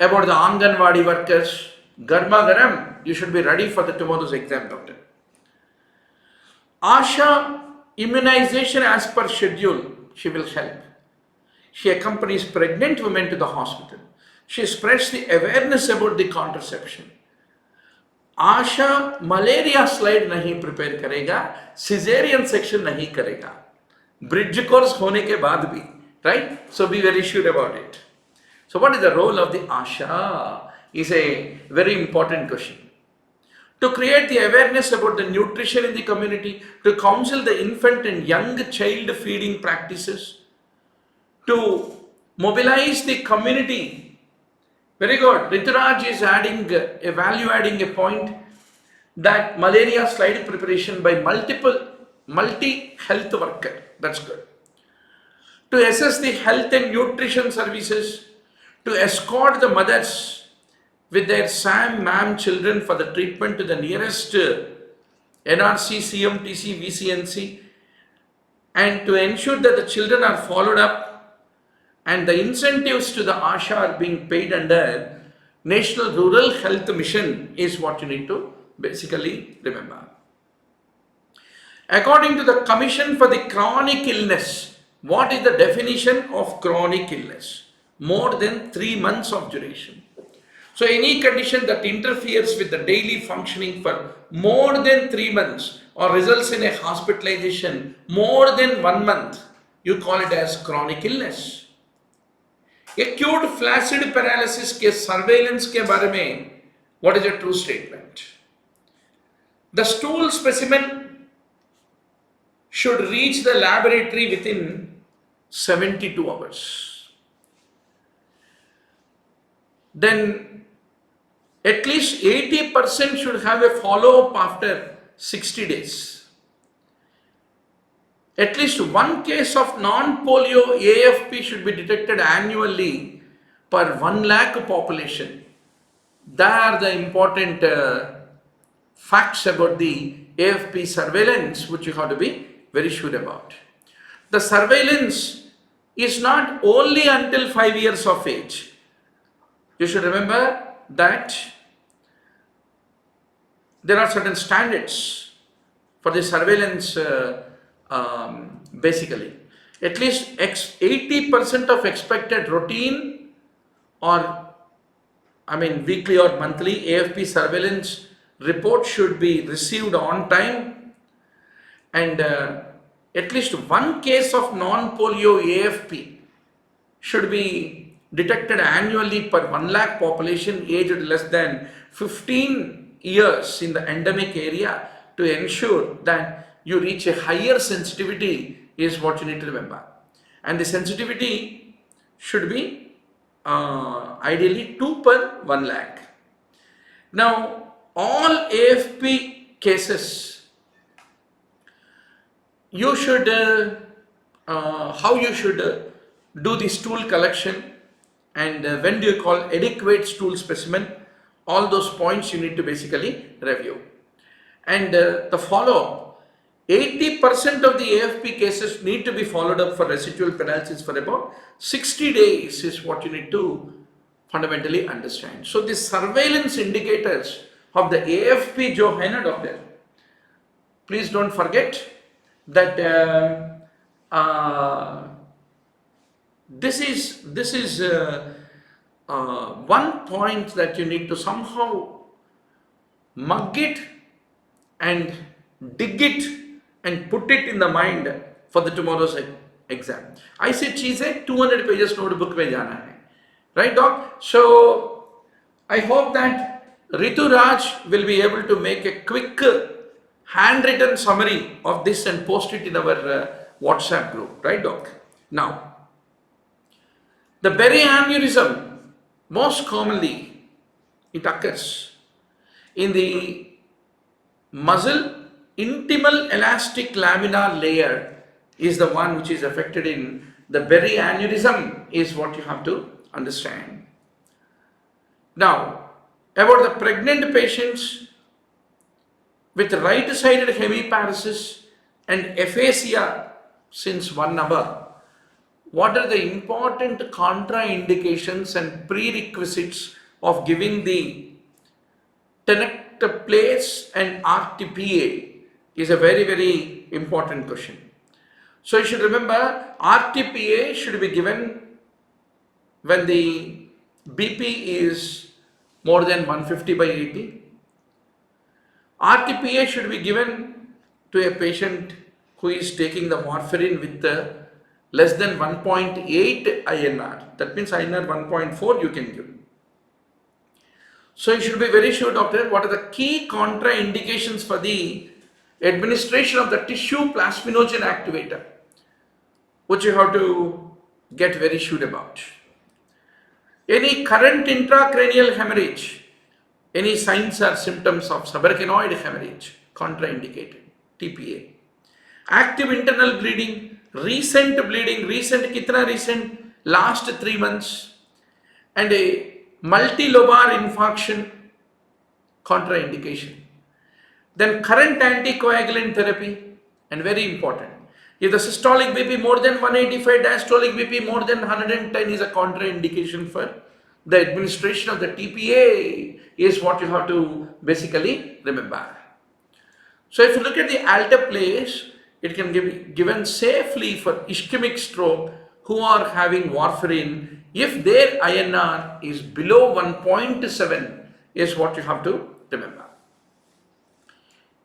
about the Anganwadi workers, Garma Garam, you should be ready for the tomorrow's exam, doctor. Asha immunization as per schedule, she will help. She accompanies pregnant women to the hospital. She spreads the awareness about the contraception. ASHA malaria slide नहीं prepare करेगा, caesarean section नहीं करेगा, bridge course होने के बाद भी, right? So be very sure about it. So what is the role of the ASHA is a very important question. To create the awareness about the nutrition in the community, to counsel the infant and young child feeding practices, to mobilize the community. Very good. Rituraj is adding a value, adding a point that malaria slide preparation by multi-health worker. That's good. To assess the health and nutrition services, to escort the mothers with their SAM-MAM children for the treatment to the nearest NRC, CMTC, VCNC, and to ensure that the children are followed up and the incentives to the ASHA are being paid under National Rural Health Mission is what you need to basically remember. According to the Commission for the Chronic Illness What is the definition of chronic illness? More than 3 months of duration. So any condition that interferes with the daily functioning for more than 3 months or results in a hospitalization more than 1 month, you call it as chronic illness. Acute flaccid paralysis के surveillance के बारे में, what is a true statement? The stool specimen should reach the laboratory within 72 hours. Then at least 80% should have a follow-up after 60 days. At least one case of non-polio AFP should be detected annually per 1 lakh population. They are the important facts about the AFP surveillance which you have to be very sure about. The surveillance is not only until 5 years of age. You should remember that there are certain standards for the surveillance basically. At least 80% of expected routine or weekly or monthly AFP surveillance report should be received on time, and at least one case of non-polio AFP should be detected annually per 1 lakh population aged less than 15 years in the endemic area to ensure that you reach a higher sensitivity is what you need to remember. And the sensitivity should be ideally 2 per 1 lakh. Now, all AFP cases, you should, how you should do the stool collection and when do you call adequate stool specimen, all those points you need to basically review. And the follow-up, 80% of the AFP cases need to be followed up for residual paralysis for about 60 days is what you need to fundamentally understand. So the surveillance indicators of the AFP जो है ना doctor, please don't forget that this is one point that you need to somehow mug it and dig it and put it in the mind for the tomorrow's exam. ऐसी चीजें 200 pages notebook में जाना है, right doc? So I hope that Ritu Raj will be able to make a quick handwritten summary of this and post it in our WhatsApp group, right doc? Now, the berry aneurysm, most commonly it occurs in the muscle intimal elastic laminar layer is the one which is affected in the berry aneurysm is what you have to understand. Now, about the pregnant patients with right-sided hemiparesis and aphasia since 1 hour, what are the important contraindications and prerequisites of giving the tenecteplase and RTPA is a very, very important question. So you should remember RTPA should be given when the BP is more than 150/80. RTPA should be given to a patient who is taking the warfarin with less than 1.8 INR. That means INR 1.4 you can give. So you should be very sure, doctor, what are the key contraindications for the administration of the tissue plasminogen activator, which you have to get very sure about. Any current intracranial hemorrhage, any signs or symptoms of subarachnoid hemorrhage, contraindicated, TPA. Active internal bleeding, recent, kitna recent, last 3 months, and a multilobar infarction, contraindication. Then current anticoagulant therapy, and very important. If the systolic BP more than 185, diastolic BP more than 110 is a contraindication for the administration of the TPA is what you have to basically remember. So if you look at the alteplase, it can be given safely for ischemic stroke who are having warfarin if their INR is below 1.7 is what you have to remember.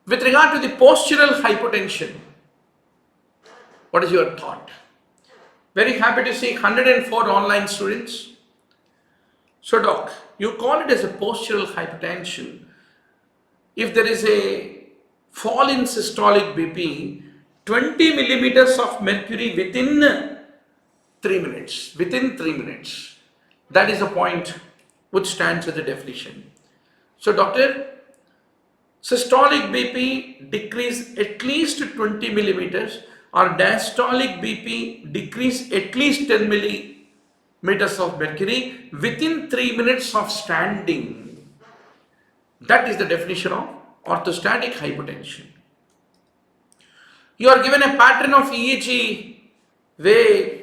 With regard to the postural hypotension, what is your thought? Very happy to see 104 online students. So doc, you call it as a postural hypertension. If there is a fall in systolic BP, 20 millimeters of mercury within 3 minutes, that is a point which stands as a definition. So doctor, systolic BP decrease at least 20 millimeters or diastolic BP decrease at least 10 millimeters of mercury within 3 minutes of standing. That is the definition of orthostatic hypotension. You are given a pattern of EEG where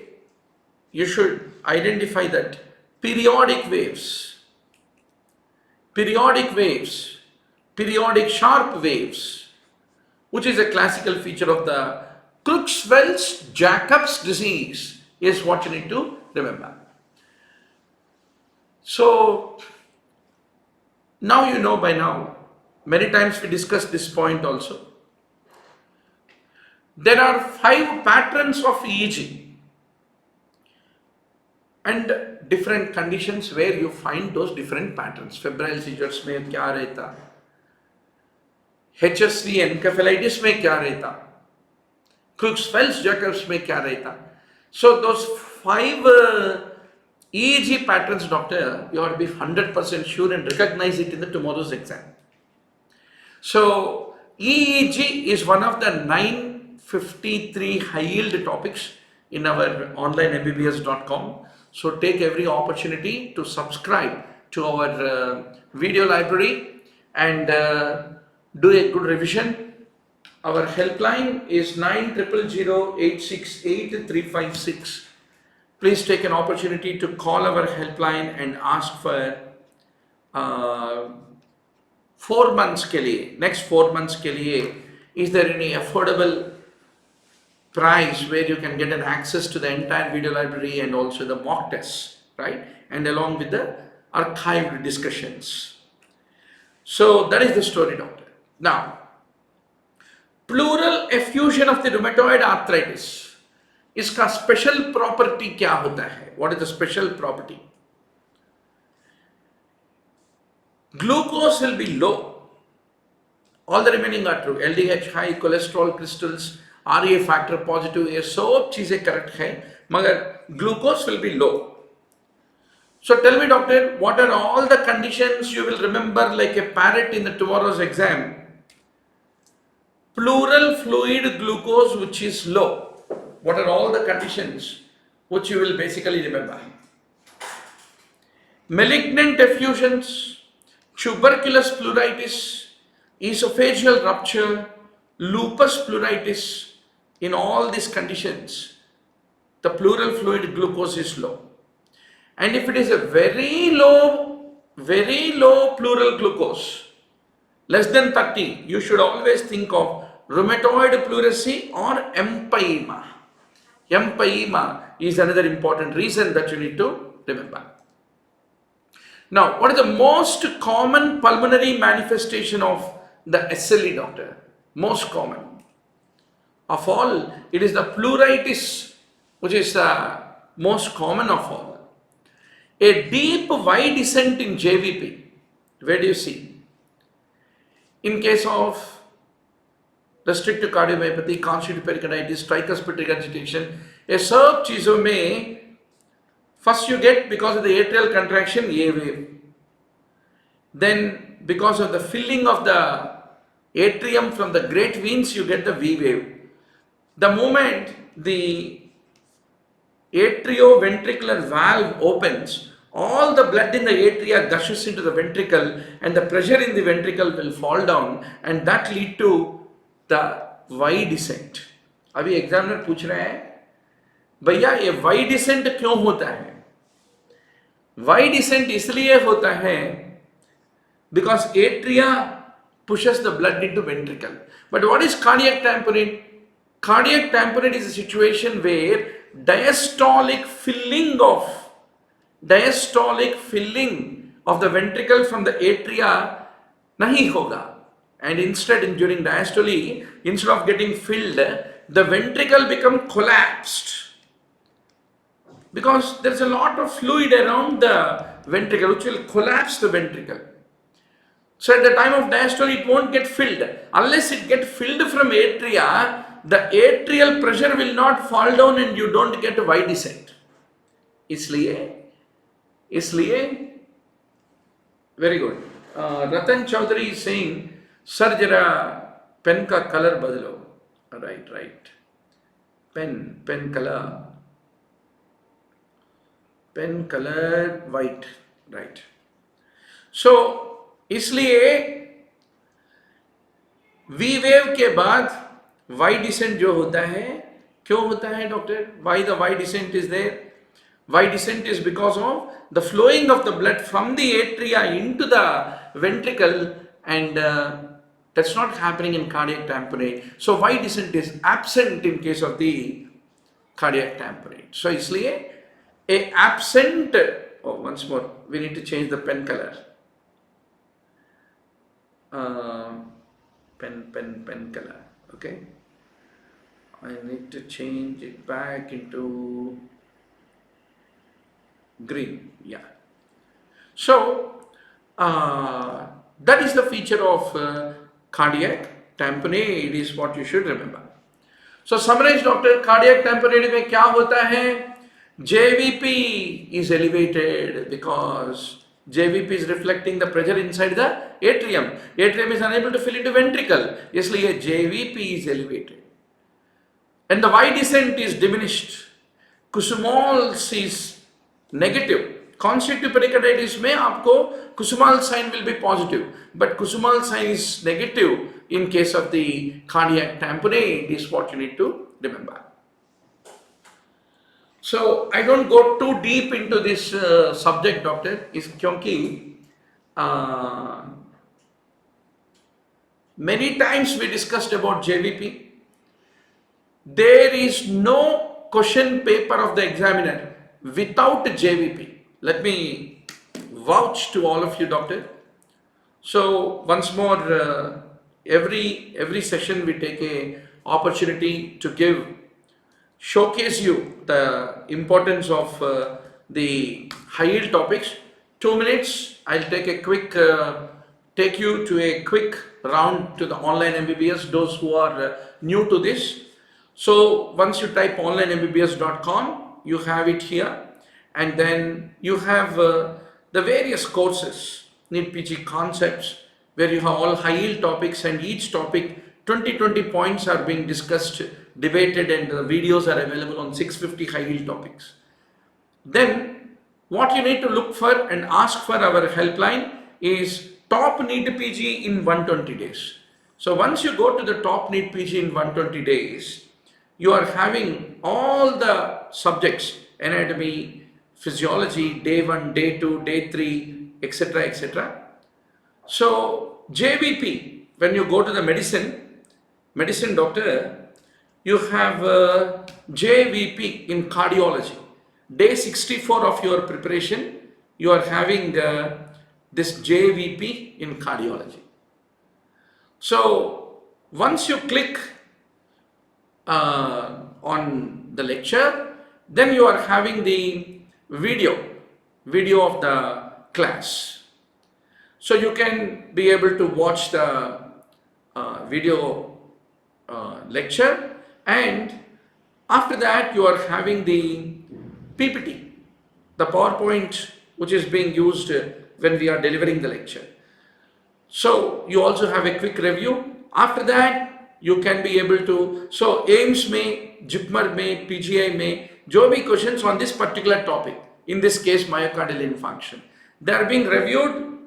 you should identify that periodic waves, periodic sharp waves, which is a classical feature of the Creutzfeldt-Jakob's disease, is what you need to remember. So now you know by now, many times we discussed this point also. There are 5 patterns of EEG and different conditions where you find those different patterns. Febrile seizures में क्या रहता, HSV encephalitis में क्या रहता, Creutzfeldt-Jakob's में क्या रहता. So those 5 EEG patterns, doctor, you have to be 100% sure and recognize it in the tomorrow's exam. So EEG is one of the 953 high-yield topics in our online mbbs.com. So take every opportunity to subscribe to our video library and do a good revision. Our helpline is 900868 Please take an opportunity to call our helpline and ask for 4 months के लिए, next 4 months के लिए, is there any affordable price where you can get an access to the entire video library and also the mock tests, right? And along with the archived discussions. So that is the story, doctor. Now, pleural effusion of the rheumatoid arthritis. इसका special property क्या होता है? What is the special property? Glucose will be low. All the remaining are true. LDH high, cholesterol crystals, RA factor positive, ये सब चीजें correct है, मगर glucose will be low. So tell me, doctor, what are all the conditions you will remember like a parrot in the tomorrow's exam? Pleural fluid glucose which is low. What are all the conditions which you will basically remember? Malignant effusions, tuberculous pleuritis, esophageal rupture, lupus pleuritis. In all these conditions, the pleural fluid glucose is low. And if it is a very low pleural glucose, less than 30, you should always think of rheumatoid pleurisy or empyema. Empyema is another important reason that you need to remember. Now, what is the most common pulmonary manifestation of the SLE, doctor? Most common. Of all, it is the pleuritis which is the most common of all. A deep Y descent in JVP. Where do you see? In case of restrictive cardiomyopathy, constitutive pericarditis, tricuspid regurgitation, ये सब चीजों में first you get because of the atrial contraction A wave. Then because of the filling of the atrium from the great veins, you get the V wave. The moment the atrioventricular valve opens, all the blood in the atria gushes into the ventricle and the pressure in the ventricle will fall down and that lead to the Y descent. अभी examiner पूछ रहे हैं भैया ये Y descent क्यों होता है? Y descent इसलिए होता है because atria pushes the blood into ventricle. But what is cardiac tamponade? Cardiac tamponade is a situation where diastolic filling of the ventricle from the atria nahi hoga. And instead, during diastole, instead of getting filled, the ventricle become collapsed because there is a lot of fluid around the ventricle which will collapse the ventricle. So at the time of diastole, it won't get filled. Unless it get filled from atria, the atrial pressure will not fall down and you don't get a wide descent. इसलिए very good. Ratan Chaudhary is saying, Sir, jara pen ka color badlo. Right. Pen color white. Right. So, इसलिए we wave के बाद Y decent जो होता है, क्यों होता है doctor? Why the why descent is there? Why descent is because of the flowing of the blood from the atria into the ventricle, and that's not happening in cardiac tamponade. So why descent is absent in case of the cardiac tamponade. So इसलिए a absent, once more we need to change the pen color. Pen color. Okay, I need to change it back into green. Yeah. So that is the feature of cardiac tamponade, is what you should remember. So summarize doctor, cardiac tamponade में क्या होता है? JVP is elevated because JVP is reflecting the pressure inside the atrium. Atrium is unable to fill into ventricle. इसलिए JVP is elevated. And the Y descent is diminished. Kusumols is negative. Constrictive pericarditis में आपको Kusumal sign will be positive, but Kusumal sign is negative in case of the cardiac tamponade, is what you need to remember. So I don't go too deep into this subject, doctor, is क्योंकि many times we discussed about JVP. There is no question paper of the examiner without JVP. Let me vouch to all of you, doctor. So once more, every session we take a opportunity to showcase you the importance of the high yield topics. 2 minutes, I'll take you to a quick round to the online MBBS, those who are new to this. So once you type onlinembbs.com, you have it here, and then you have the various courses, NEETPG concepts, where you have all high yield topics, and each topic 20 points are being discussed, debated, and the videos are available on 650 high yield topics. Then what you need to look for and ask for our helpline is top NEETPG in 120 days. So once you go to the top NEETPG in 120 days, you are having all the subjects, anatomy, physiology, day 1, day 2, day 3, etc., etc. So JVP, when you go to the medicine doctor, you have JVP in cardiology. Day 64 of your preparation, you are having this JVP in cardiology. So once you click on the lecture, then you are having the video of the class. So you can be able to watch the video lecture, and after that you are having the PPT, the PowerPoint, which is being used when we are delivering the lecture. So you also have a quick review. After that you can be able to, so AIIMS में, JIPMER में, PGI में, जो भी questions on this particular topic, in this case myocardial infarction, they are being reviewed,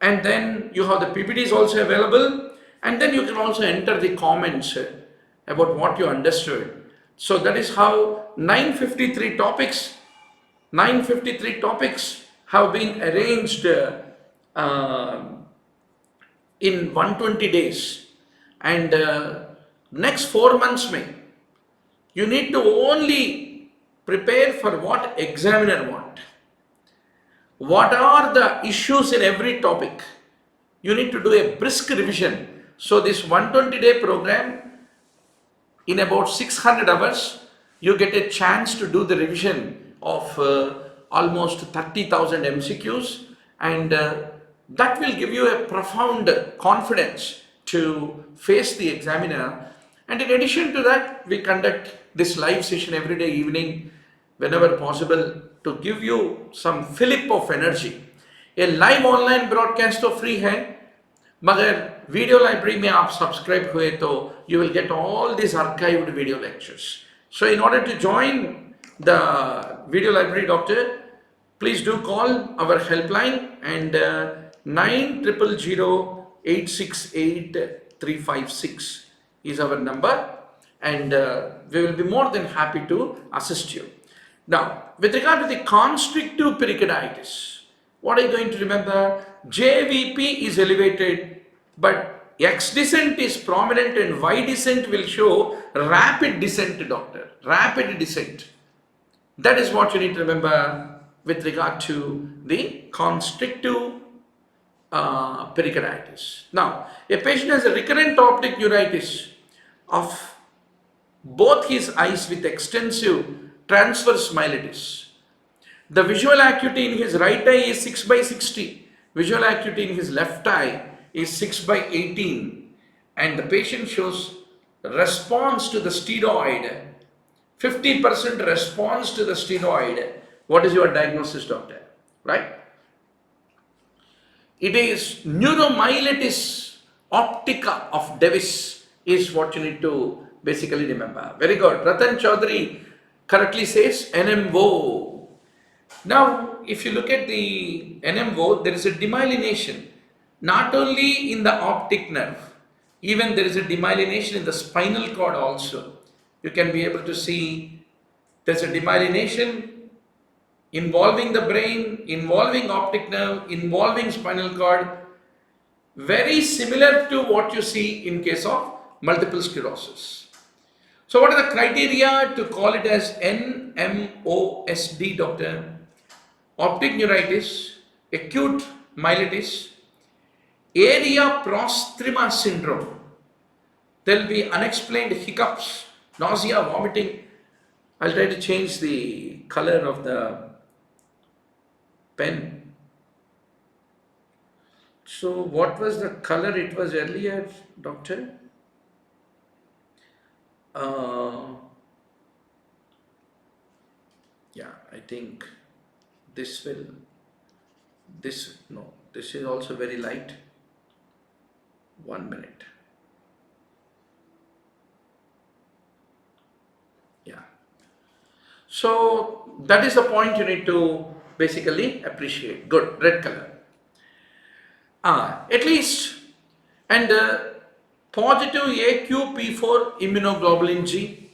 and then you have the PPTs also available, and then you can also enter the comments about what you understood. So that is how 953 topics have been arranged in 120 days, and next 4 months में You need to only prepare for what examiner want. What are the issues in every topic? You need to do a brisk revision. So this 120-day program, in about 600 hours, you get a chance to do the revision of almost 30,000 MCQs, and that will give you a profound confidence to face the examiner. And in addition to that, we conduct this live session every day evening whenever possible to give you some fillip of energy. A live online broadcast तो free है, मगर video library में आप subscribe हुए तो you will get all these archived video lectures. So in order to join the video library, doctor, please do call our helpline, and 9000868 is our number, and we will be more than happy to assist you. Now, with regard to the constrictive pericarditis, what are you going to remember? JVP is elevated, but X descent is prominent, and Y descent will show rapid descent, doctor. Rapid descent. That is what you need to remember with regard to the constrictive pericarditis. Now, a patient has a recurrent optic neuritis of both his eyes with extensive transverse myelitis. The visual acuity in his right eye is 6/60. Visual acuity in his left eye is 6/18. And the patient shows response to the steroid, 50% response to the steroid. What is your diagnosis, doctor? Right? It is neuromyelitis optica of Davis is what you need to basically remember. Very good. Ratan Chaudhary correctly says NMO. Now, if you look at the NMO, there is a demyelination not only in the optic nerve, even there is a demyelination in the spinal cord also. You can be able to see there's a demyelination involving the brain, involving optic nerve, involving spinal cord, very similar to what you see in case of multiple sclerosis. So what are the criteria to call it as NMOSD, doctor? Optic neuritis, acute myelitis, area prostrima syndrome. There will be unexplained hiccups, nausea, vomiting. I'll try to change the color of the pen. So what was the color it was earlier, doctor? Yeah, I think this is also very light. 1 minute. Yeah. So that is the point you need to basically appreciate. Good, red color. At least, and positive AQP4 immunoglobulin G,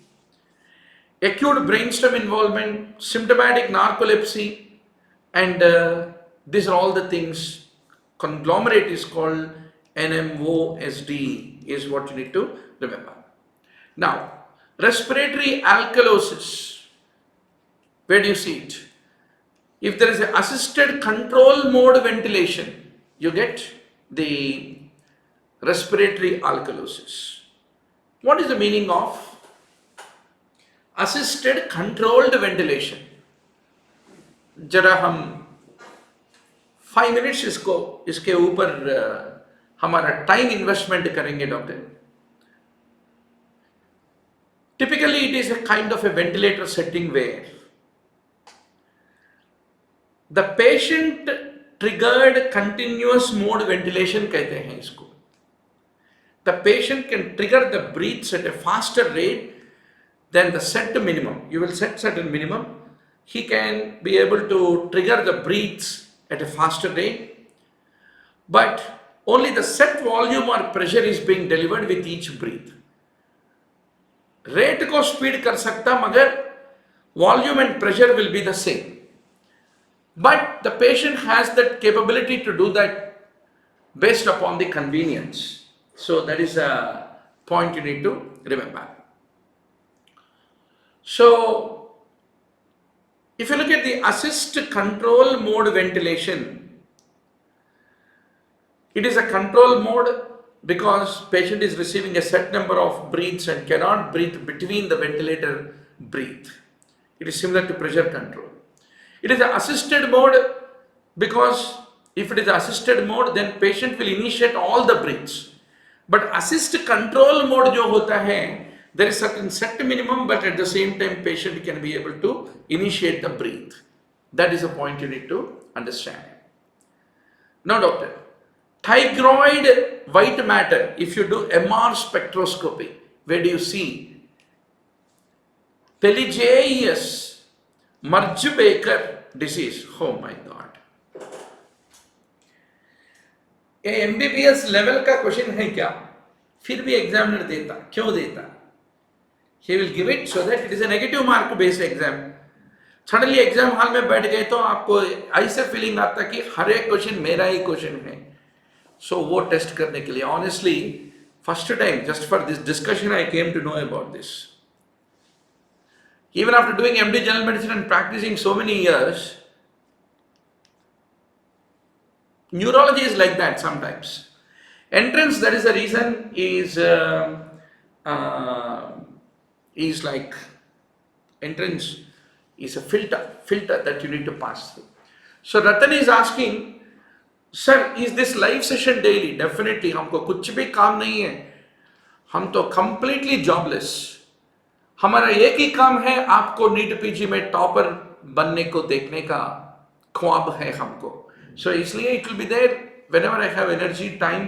acute brainstem involvement, symptomatic narcolepsy, and these are all the things. Conglomerate is called NMOSD is what you need to remember. Now, respiratory alkalosis, where do you see it? If there is an assisted control mode ventilation, you get the respiratory alkalosis. What is the meaning of assisted controlled ventilation? जरा हम 5 minutes इसके ऊपर हमारा time investment करेंगे doctor. Typically it is a kind of a ventilator setting where the patient triggered continuous mode ventilation कहते हैं इसको. The patient can trigger the breaths at a faster rate than the set minimum. You will set certain minimum. He can be able to trigger the breaths at a faster rate, but only the set volume or pressure is being delivered with each breath. Rate को speed कर सकता मगर volume and pressure will be the same. But the patient has that capability to do that based upon the convenience. So that is a point you need to remember. So if you look at the assist control mode ventilation, it is a control mode because patient is receiving a set number of breaths and cannot breathe between the ventilator breath. It is similar to pressure control. It is an assisted mode because if it is assisted mode, then patient will initiate all the breaths. But assist control mode जो होता है, there is certain set minimum, but at the same time patient can be able to initiate the breath. That is a point you need to understand. Now doctor, thyroid white matter, if you do MR spectroscopy, where do you see? Pelizaeus Murge-Baker disease. Oh my God. ये MBBS level का question है क्या? फिर भी examiner देता, क्यों देता? He will give it so that it is a negative mark based exam. Suddenly exam hall में बैठ गए तो आपको ऐसे फीलिंग आता कि हर एक क्वेश्चन मेरा ही क्वेश्चन है. सो वो टेस्ट करने के लिए honestly first time just for this discussion I came to know about this. Even after doing MD General Medicine and practicing so many years, neurology is like that sometimes. Entrance, that is the reason, is like entrance is a filter that you need to pass through. So Ratan is asking, sir, is this live session daily? Definitely. हमको कुछ भी काम नहीं है. हम तो completely jobless. हमारा एक ही काम है आपको नीट पीजी में टॉपर बनने को देखने का ख्वाब है हमको. सो इसलिए it will be there whenever I have energy, time,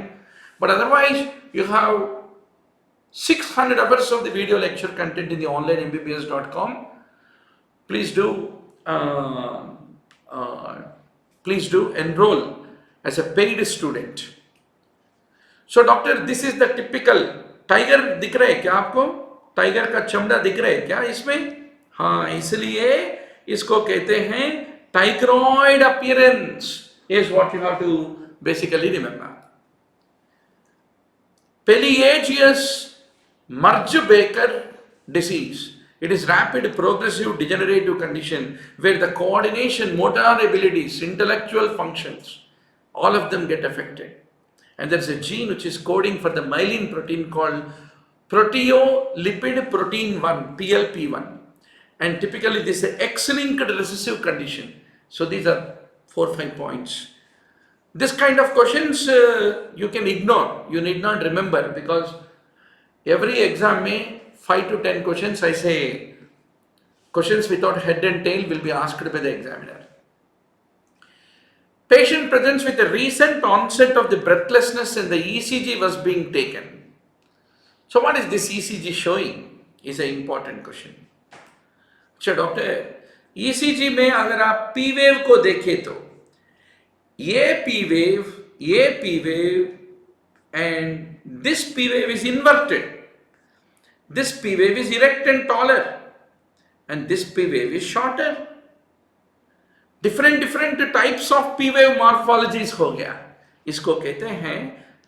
but otherwise you have 600 hours of the video lecture content in the onlinembbs.com. Please do enroll as a paid student. So doctor, this is the typical tiger दिख रहा है क्या आपको? Tiger का चमड़ा दिख रहा है क्या इसमें? हाँ, इसलिए इसको कहते हैं टाइग्रॉइड appearance is what you have to basically remember. Pelizaeus Murge-Baker disease. It is rapid progressive degenerative condition where the coordination, motor abilities, intellectual functions, all of them get affected. And there is a gene which is coding for the myelin protein called proteolipid protein 1, PLP1, and typically this is an X-linked recessive condition. So these are 4-5 points. This kind of questions you can ignore, you need not remember, because every exam may 5 to 10 questions, I say questions without head and tail will be asked by the examiner. Patient presents with a recent onset of the breathlessness and the ECG was being taken. So what is this ECG showing is an important question. अच्छा doctor, ECG में अगर आप P wave को देखें तो ये P wave and this P wave is inverted. This P wave is erect and taller and this P wave is shorter. different types of P wave morphologies हो गया. इसको कहते हैं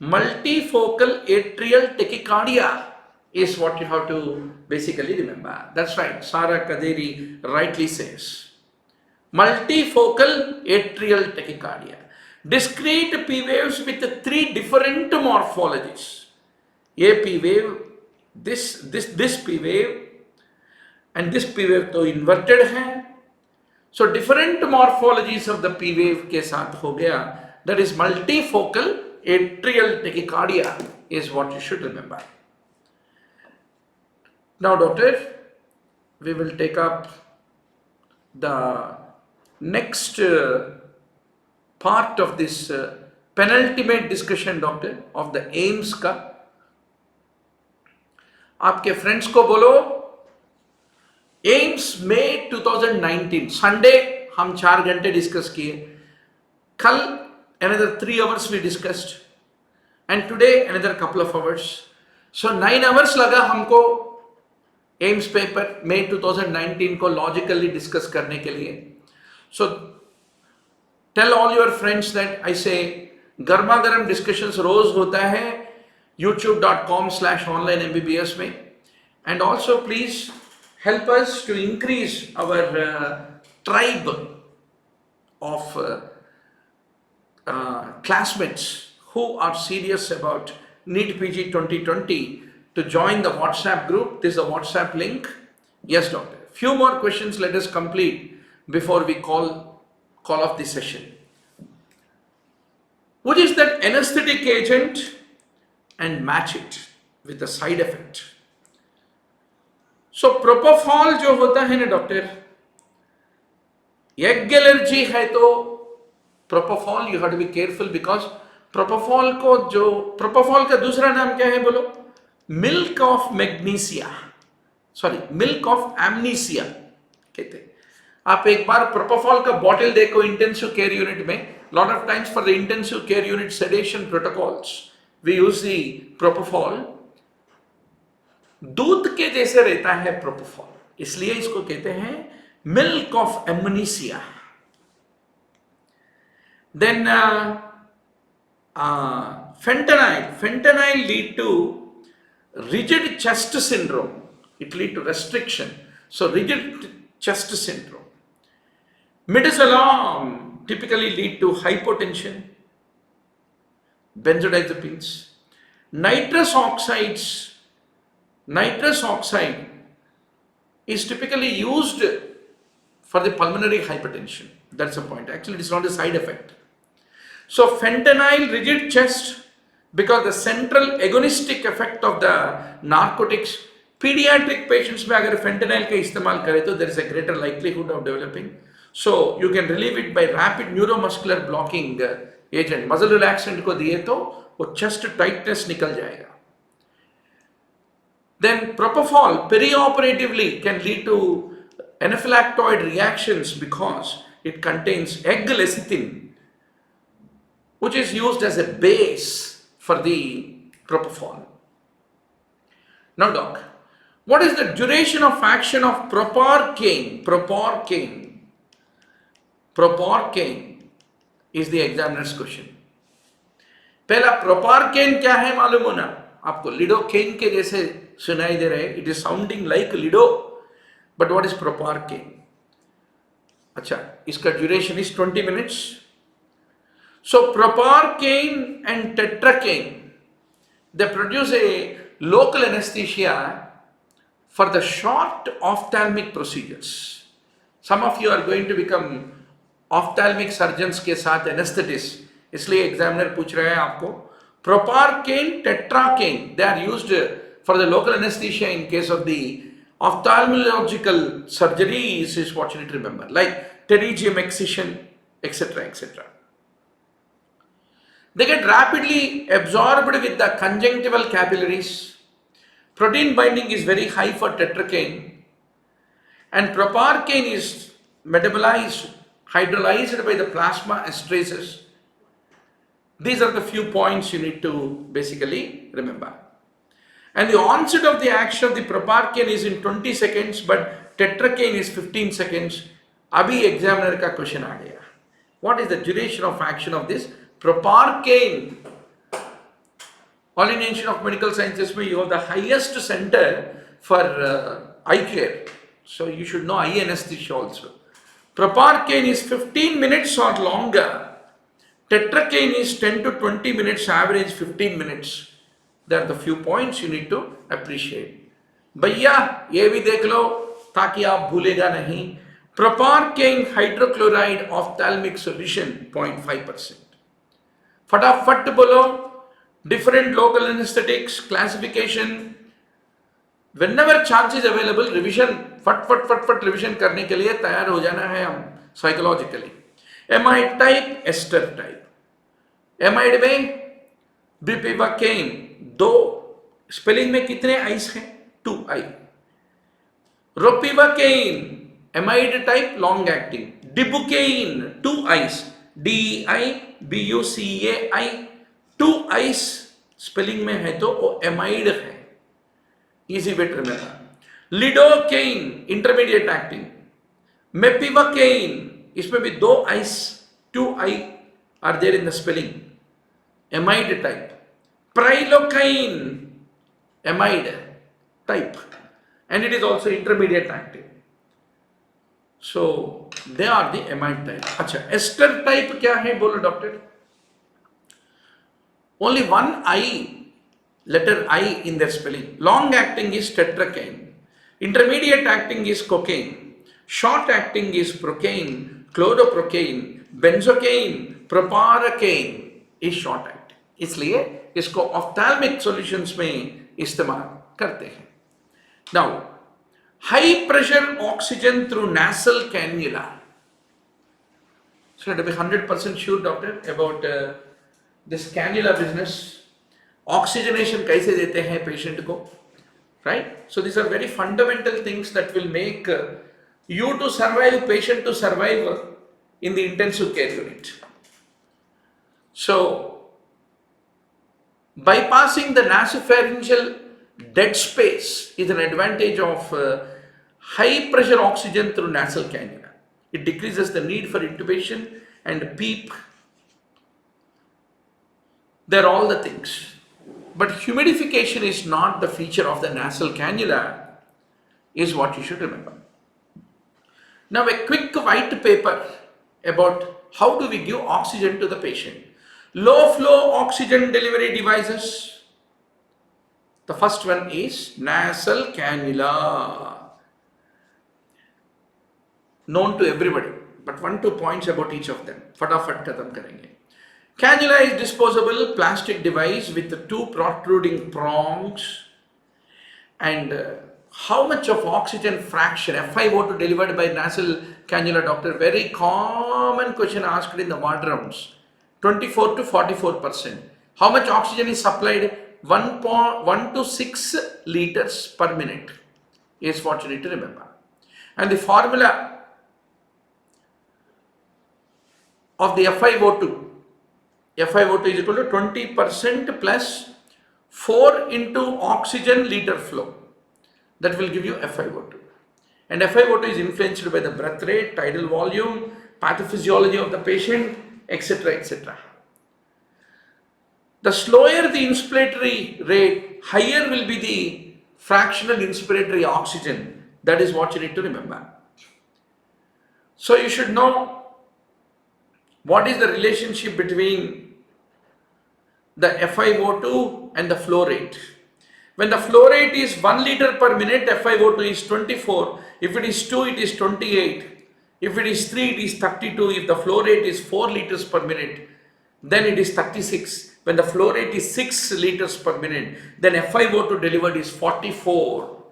multifocal atrial tachycardia is what you have to basically remember. That's right, Sara Kaderi rightly says. Multifocal atrial tachycardia. Discrete P waves with 3 different morphologies. A P wave, this P wave and this P wave तो inverted है. So different morphologies of the P wave के साथ हो गया. That is multifocal atrial tachycardia is what you should remember. Now doctor, we will take up the next part of this penultimate discussion doctor of the AIIMS का. आपके friends को बोलो AIIMS May 2019 Sunday हम 4 घंटे discuss किए. कल another 3 hours we discussed and today another couple of hours. So 9 hours लगा हमको AIIMS पेपर May 2019 को logically डिस्कस करने के लिए. So tell all your friends that I say गर्मा गर्म डिस्कशंस रोज होता है youtube.com/onlinembbs में. And also please help us to increase our tribe of classmates who are serious about NEETPG 2020 to join the WhatsApp group. This is a WhatsApp link. Yes, doctor. Few more questions let us complete before we call off the session. What is that anesthetic agent and match it with the side effect? So propofol जो होता है ना doctor, egg allergy है तो propofol you have to be careful because propofol का दूसरा नाम क्या है बोलो? Milk of magnesia, sorry milk of amnesia कहते हैं. आप एक बार प्रोपोफॉल का बॉटल देखो इंटेंसिव केयर यूनिट में. Lot of times for the intensive care unit sedation protocols we use the propofol. दूध के जैसे रहता है प्रोपोफॉल, इसलिए इसको कहते हैं milk of amnesia. Then fentanyl lead to rigid chest syndrome. It lead to restriction. So rigid chest syndrome. Midazolam typically lead to hypotension. Benzodiazepines. Nitrous oxide is typically used for the pulmonary hypertension. That's the point. Actually, it is not a side effect. So fentanyl, rigid chest, because the central agonistic effect of the narcotics. Pediatric patients में अगर fentanyl का इस्तेमाल करें तो there is a greater likelihood of developing. So you can relieve it by rapid neuromuscular blocking agent. Muscle relaxant को दिए तो वो chest tightness निकल जाएगा. Then propofol perioperatively can lead to anaphylactoid reactions because it contains egg lecithin, which is used as a base for the propofol. Now doc, what is the duration of action of proparcaine? Proparcaine is the examiner's question. पहला proparcaine क्या है मालूम हो ना आपको? lidocaine के जैसे सुनाई दे रहे. It is sounding like lido, but what is proparcaine? अच्छा, इसका duration is 20 minutes. So proparcaine and tetracaine, they produce a local anesthesia for the short ophthalmic procedures. Some of you are going to become ophthalmic surgeons के साथ anesthetists, इसलिए examiner पूछ रहे हैं आपको. Proparcaine, tetracaine, they are used for the local anesthesia in case of the ophthalmological surgeries is what you need to remember, like pterygium excision, etc., etc. They get rapidly absorbed with the conjunctival capillaries. Protein binding is very high for tetracaine, and proparcaine is metabolized, hydrolyzed by the plasma esterases. These are the few points you need to basically remember. And the onset of the action of the proparcaine is in 20 seconds, but tetracaine is 15 seconds. Abhi examiner ka question aa gaya. What is the duration of action of this proparcaine? All Indian Institute of Medical Sciences mein you have the highest center for eye care. So you should know eye anesthesia also. Proparcaine is 15 minutes or longer. Tetracaine is 10 to 20 minutes, average 15 minutes. There are the few points you need to appreciate. भैया ये भी देख लो ताकि आप भूलेगा नहीं. Proparcaine hydrochloride ophthalmic solution 0.5%. फटाफट बोलो. Different local anesthetics classification. Whenever chance is available, revision फट revision करने के लिए तैयार हो जाना है हम psychologically. Amide type, ester type. Amide में bupivacaine 2. स्पेलिंग में कितने आइस हैं? 2 I. Ropivacaine amide type long acting. Dibucaine 2 I's. DIBUCAI 2 I's spelling में है तो वो एमाइड है. Easy way to remember. Lidocaine intermediate acting. Mepivacaine इसमें भी 2 I's 2 I are there in the spelling. Amide type. Prilocaine, amide type. and it is also intermediate acting. So they are the amide type. अच्छा, ester type क्या है बोलो doctor? Only one I, letter I in their spelling. Long acting is tetracaine. Intermediate acting is cocaine. Short acting is procaine, chloroprocaine, benzocaine, proparacaine is short acting. इसलिए इसको ophthalmic solutions में इस्तेमाल करते हैं. Now, high pressure oxygen through nasal cannula. So to be 100% sure, doctor, about this cannula business. Oxygenation कैसे देते हैं patient को, right? So these are very fundamental things that will make you to survive, patient to survive in the intensive care unit. So bypassing the nasopharyngeal dead space is an advantage of high pressure oxygen through nasal cannula. It decreases the need for intubation and PEEP. They're all the things. But humidification is not the feature of the nasal cannula, is what you should remember. Now a quick white paper about how do we give oxygen to the patient. Low flow oxygen delivery devices. The first one is nasal cannula. Known to everybody, but 1-2 points about each of them. फटाफट खत्म करेंगे. Cannula is disposable plastic device with the 2 protruding prongs. And how much of oxygen fraction FiO2 delivered by nasal cannula, doctor? Very common question asked in the ward rounds. 24 to 44%. How much oxygen is supplied? 1 to 6 liters per minute is what you need to remember. And the formula of the FiO2 is equal to 20% plus 4 into oxygen liter flow. That will give you FiO2. And FiO2 is influenced by the breath rate, tidal volume, pathophysiology of the patient, etc. etc. The slower the inspiratory rate, higher will be the fractional inspiratory oxygen. That is what you need to remember. So you should know what is the relationship between the FiO2 and the flow rate. When the flow rate is 1 liter per minute, FiO2 is 24. If it is 2, it is 28. If it is 3, it is 32. If the flow rate is 4 liters per minute, then it is 36. When the flow rate is 6 liters per minute, then FiO2 delivered is 44.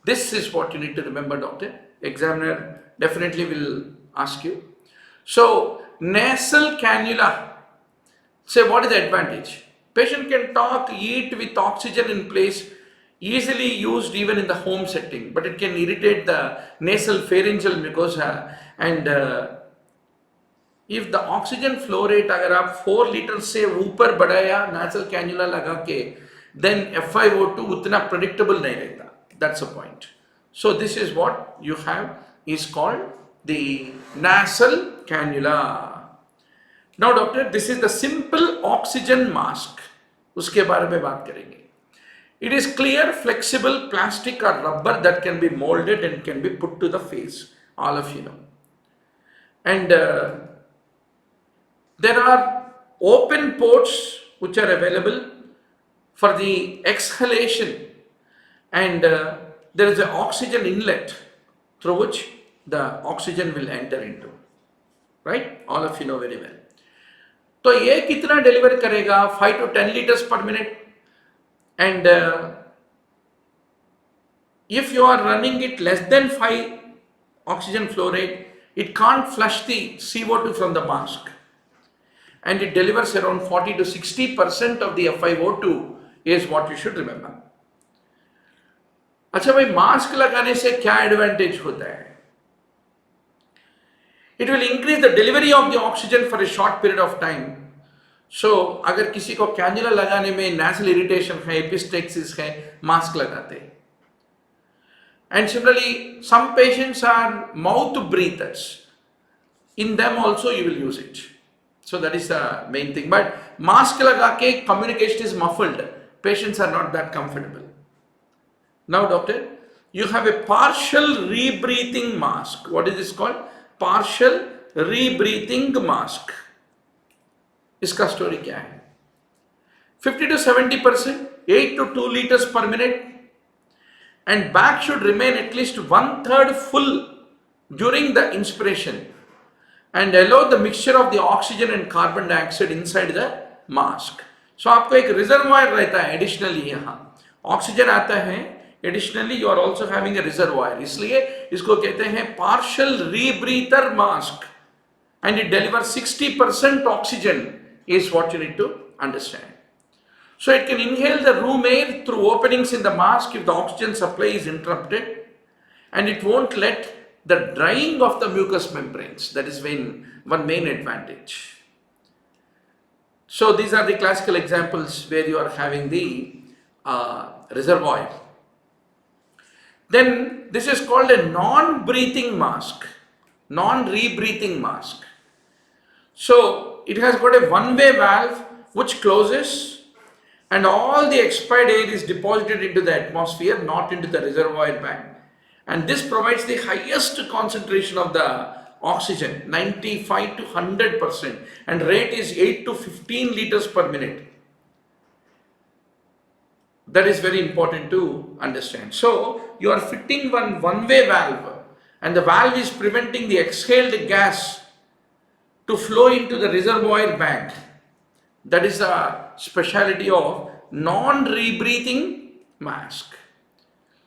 This is what you need to remember, doctor. Examiner definitely will ask you. So, nasal cannula. Say, what is the advantage? Patient can talk, eat with oxygen in place, easily used even in the home setting, but it can irritate the nasal pharyngeal mucosa. And if the oxygen flow rate अगर आप 4 liters से ऊपर बढ़ाया nasal cannula लगा के, then FiO2 उतना predictable नहीं रहता. That's the point. So this is what you have is called the nasal cannula. Now doctor, this is the simple oxygen mask. उसके बारे में बात करेंगे. It is clear, flexible, plastic or rubber that can be molded and can be put to the face. All of you know. And there are open ports which are available for the exhalation, and there is an oxygen inlet through which the oxygen will enter into. Right? All of you know very well. तो ये कितना deliver करेगा? 5 to 10 liters per minute. And if you are running it less than 5 oxygen flow rate, it can't flush the CO2 from the mask. And it delivers around 40 to 60% of the FiO2 is what you should remember. अच्छा भाई, mask लगाने से क्या advantage होता है? It will increase the delivery of the oxygen for a short period of time. So, अगर किसी को कैन्युला लगाने में nasal irritation है, epistaxis है, मास्क लगाते हैं. And similarly, some patients are mouth breathers. In them also you will use it. So that is the main thing. But mask लगा के communication is muffled. Patients are not that comfortable. Now, doctor, you have a partial rebreathing mask. What is this called? Partial rebreathing mask. इसका story क्या है? 50 to 70%, 8 to 2 liters per minute, and bag should remain at least 1/3 full during the inspiration and allow the mixture of the oxygen and carbon dioxide inside the mask. So आपको एक reservoir रहता है additionally, यहाँ oxygen आता है additionally, you are also having a reservoir, इसलिए इसको कहते हैं partial rebreather mask, and it delivers 60% oxygen is what you need to understand. So it can inhale the room air through openings in the mask if the oxygen supply is interrupted, and it won't let the drying of the mucous membranes. That is one main advantage. So these are the classical examples where you are having the reservoir. Then this is called a non-breathing mask, non-rebreathing mask. So it has got a one-way valve which closes, and all the expired air is deposited into the atmosphere, not into the reservoir bank. And this provides the highest concentration of the oxygen, 95 to 100%, and rate is 8 to 15 liters per minute. That is very important to understand. So you are fitting one-way valve, and the valve is preventing the exhaled gas to flow into the reservoir bank. That is the speciality of non-rebreathing mask.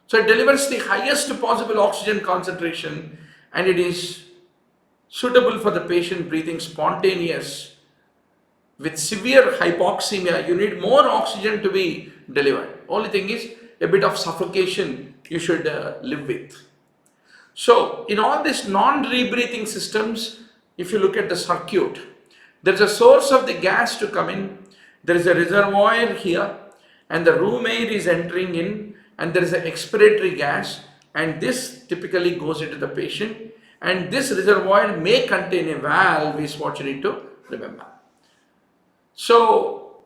So it delivers the highest possible oxygen concentration, and it is suitable for the patient breathing spontaneous. With severe hypoxemia, you need more oxygen to be delivered. Only thing is a bit of suffocation you should live with. So in all these non-rebreathing systems, if you look at the circuit, there is a source of the gas to come in, there is a reservoir here, and the room air is entering in, and there is an expiratory gas, and this typically goes into the patient, and this reservoir may contain a valve, is what you need to remember. So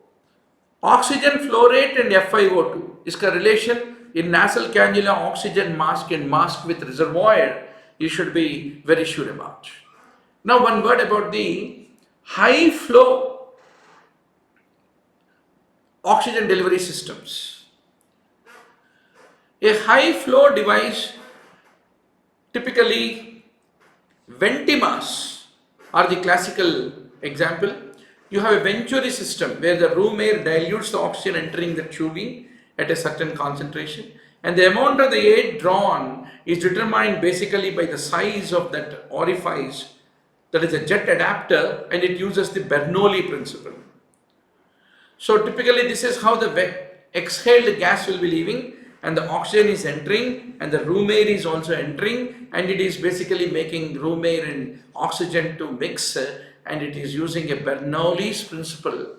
oxygen flow rate and FiO2, iska relation in nasal cannula, oxygen mask and mask with reservoir, you should be very sure about. Now one word about the high flow oxygen delivery systems. A high flow device, typically ventimas are the classical example. You have a venturi system where the room air dilutes the oxygen entering the tubing at a certain concentration, and the amount of the air drawn is determined basically by the size of that orifice. That is a jet adapter, and it uses the Bernoulli principle. So typically this is how the exhaled gas will be leaving, and the oxygen is entering, and the room air is also entering, and it is basically making room air and oxygen to mix, and it is using a Bernoulli's principle.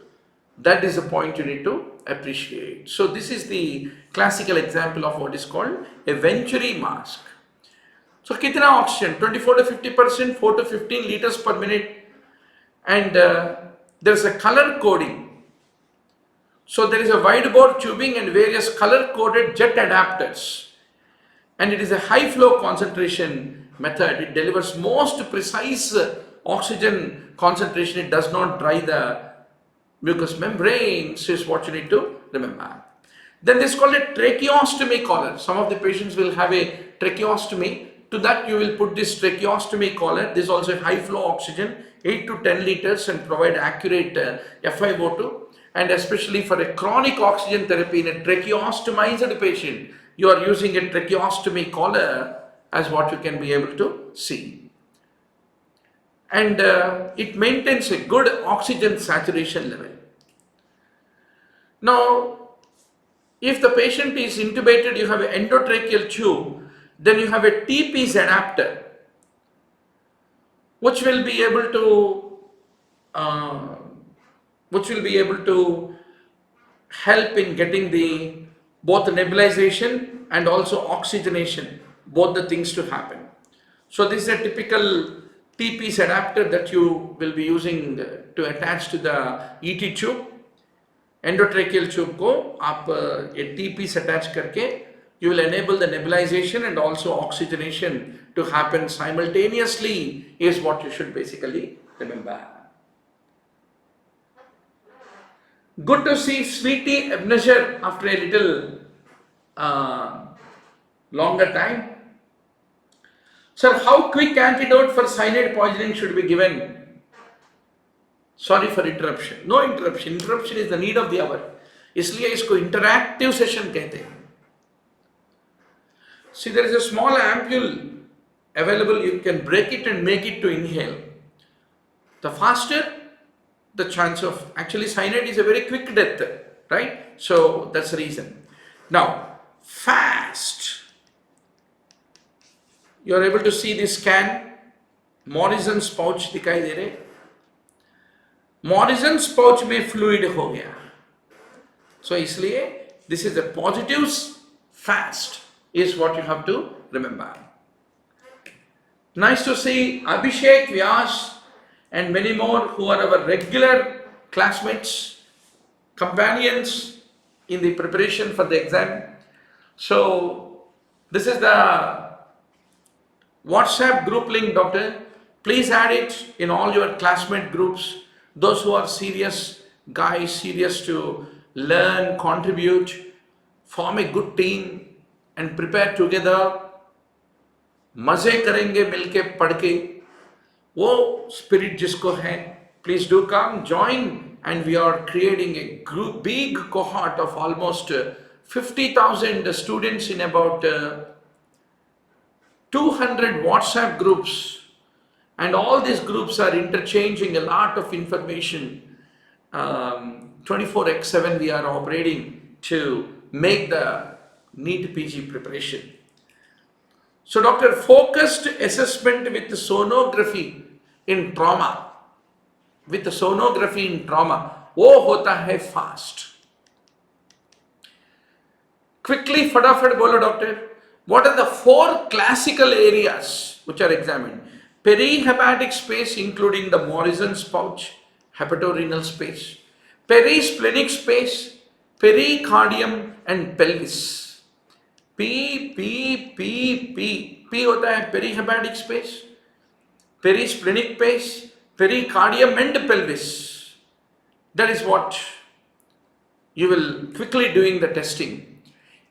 That is the point you need to appreciate. So this is the classical example of what is called a venturi mask. So kitna oxygen? 24 to 50%, 4 to 15 liters per minute, and there is a color coding. So there is a wide bore tubing and various color coded jet adapters, and it is a high flow concentration method. It delivers most precise oxygen concentration. It does not dry the mucous membranes, is what you need to remember. Then this is called a tracheostomy collar. Some of the patients will have a tracheostomy. To that you will put this tracheostomy collar. This is also high flow oxygen, 8 to 10 liters, and provide accurate FiO2. And especially for a chronic oxygen therapy in a tracheostomized patient, you are using a tracheostomy collar, as what you can be able to see. And it maintains a good oxygen saturation level. Now, if the patient is intubated, you have an endotracheal tube, then you have a TP's adapter, which will be able to help in getting both the nebulization and also oxygenation, both the things to happen. So this is a typical TP's adapter that you will be using to attach to the ET tube. Endotracheal tube को आप ये TP से attach करके you will enable the nebulization and also oxygenation to happen simultaneously is what you should basically remember. Good to see sweetie Ebenezer after a little longer time. Sir, how quick antidote for cyanide poisoning should be given? Sorry for interruption. No interruption. Interruption is the need of the hour. इसलिए इसको interactive session कहते हैं. See, there is a small ampule available. You can break it and make it to inhale. The faster, the chance of actually cyanide is a very quick death, right? So that's the reason. Now, fast. You are able to see this scan. Morrison's pouch दिखाई दे रहे. Morrison's pouch में fluid हो गया. So इसलिए this is the positives. Fast is what you have to remember. Nice to see Abhishek, Vyas and many more who are our regular classmates, companions in the preparation for the exam. So this is the WhatsApp group link, doctor. Please add it in all your classmate groups. Those who are serious guys, serious to learn, contribute, form a good team and prepare together. मजे करेंगे मिलके पढ़ के. वो spirit जिसको है, please do come join, and we are creating a group, big cohort of almost 50,000 students in about 200 WhatsApp groups, and all these groups are interchanging a lot of information. 24/7 we are operating to make the NEETPG preparation. So doctor, focused assessment with sonography in trauma. With sonography in trauma, वो होता है fast. Quickly, फटाफट बोलो doctor. What are the 4 classical areas which are examined? Perihepatic space, including the Morrison's pouch, hepatorenal space, perisplenic space, pericardium and pelvis. P होता है perihepatic space, perisplenic space, pericardium and pelvis. That is what you will quickly doing the testing.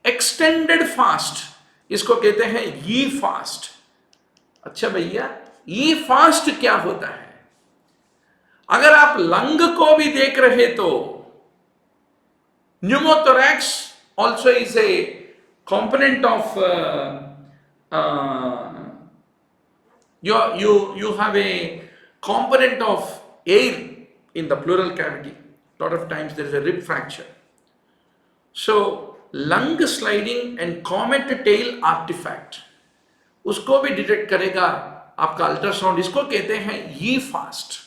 Extended fast, इसको कहते हैं ये fast. अच्छा भैया, ये fast क्या होता है? अगर आप लंग को भी देख रहे तो pneumothorax also is a component of you have a component of air in the pleural cavity. A lot of times there is a rib fracture. So lung sliding and comet tail artifact, उसको भी detect करेगा आपका ultrasound. इसको कहते हैं ये fast,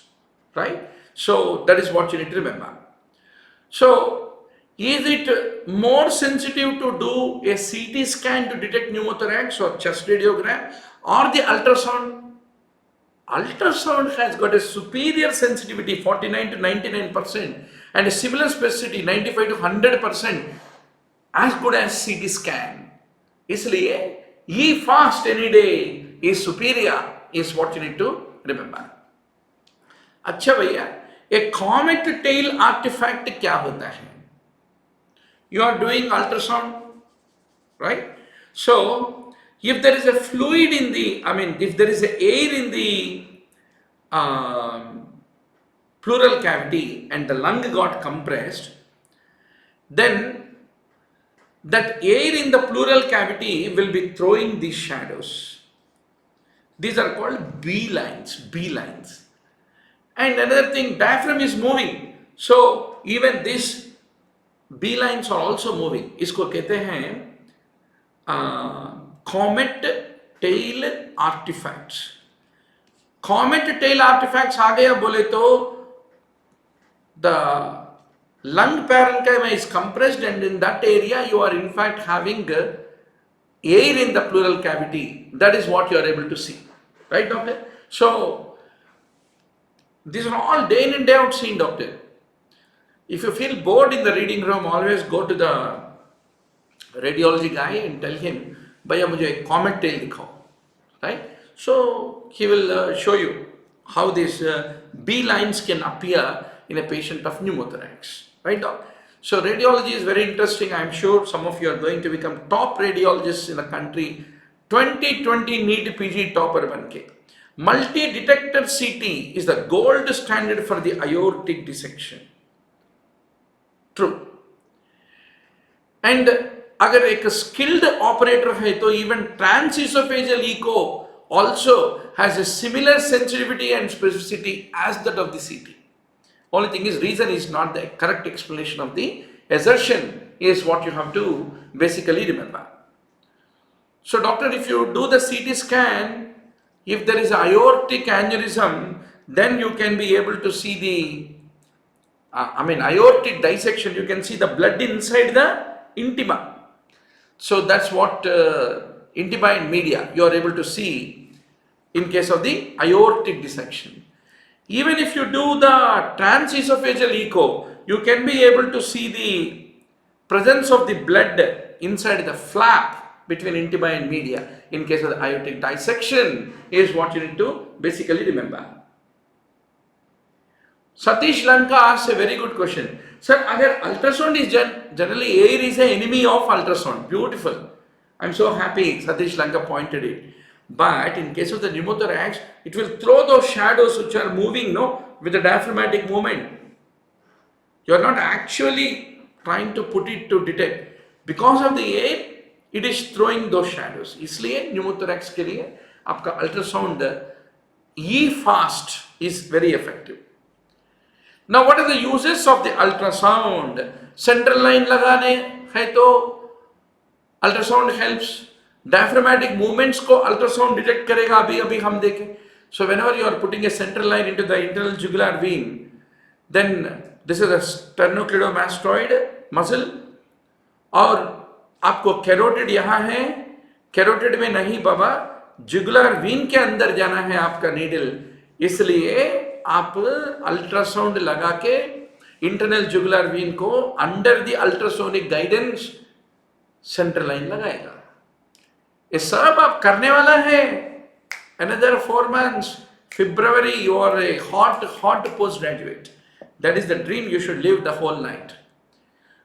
right? So that is what you need to remember. So is it more sensitive to do a CT scan to detect pneumothorax or chest radiogram or the ultrasound? Ultrasound has got a superior sensitivity, 49 to 99%, and a similar specificity, 95 to 100%, as good as CT scan. इसलिए ये fast any day is superior is what you need to remember. अच्छा भैया, a comet tail artifact क्या होता है? You are doing ultrasound, right? So if there is a fluid in the, if there is a air in the pleural cavity and the lung got compressed, then that air in the pleural cavity will be throwing these shadows. These are called B lines. And another thing, diaphragm is moving. So even this B lines are also moving. इसको कहते हैं comet tail artifacts. Comet tail artifacts आ गया बोले तो the lung parenchyma is compressed, and in that area you are in fact having air in the pleural cavity. That is what you are able to see, right, doctor? So these are all day in and day out seen, doctor. If you feel bored in the reading room, always go to the radiology guy and tell him, भैया मुझे एक comet tail दिखाओ, right? So he will show you how these B lines can appear in a patient of pneumothorax, right, doc? So radiology is very interesting. I'm sure some of you are going to become top radiologists in the country. 2020 NEETPG topper banke. Multi-detector CT is the gold standard for the aortic dissection. True. And अगर एक skilled operator है तो even transesophageal echo also has a similar sensitivity and specificity as that of the CT. Only thing is, reason is not the correct explanation of the assertion is what you have to basically remember. So doctor, if you do the CT scan, if there is aortic aneurysm, then you can be able to see the aortic dissection, you can see the blood inside the intima. So that's what intima and media you are able to see in case of the aortic dissection. Even if you do the transesophageal echo, you can be able to see the presence of the blood inside the flap between intima and media in case of the aortic dissection is what you need to basically remember. Satish Lanka asks a very good question. Sir, agar ultrasound is generally air is an enemy of ultrasound. Beautiful. I'm so happy Satish Lanka pointed it. But in case of the pneumothorax, it will throw those shadows which are moving, with the diaphragmatic movement. You are not actually trying to put it to detect. Because of the air, it is throwing those shadows. इसलिए pneumothorax के लिए आपका ultrasound E-fast is very effective. Now, what are the uses of the ultrasound? Central line लगाने है तो ultrasound helps. Diaphragmatic movements को ultrasound detect करेगा अभी हम देखें. So whenever you are putting a central line into the internal jugular vein, then this is a sternocleidomastoid muscle और आपको कैरोटिड यहाँ है, कैरोटिड में नहीं बाबा, जुगुलर वेन के अंदर जाना है आपका नीडल, इसलिए आप अल्ट्रासाउंड लगा के इंटरनल जुगुलर वेन को under the ultrasonic guidance central line लगाएगा. ये सब आप करने वाला है. Another 4 months, February, you are a hot postgraduate. That is the dream you should live the whole night.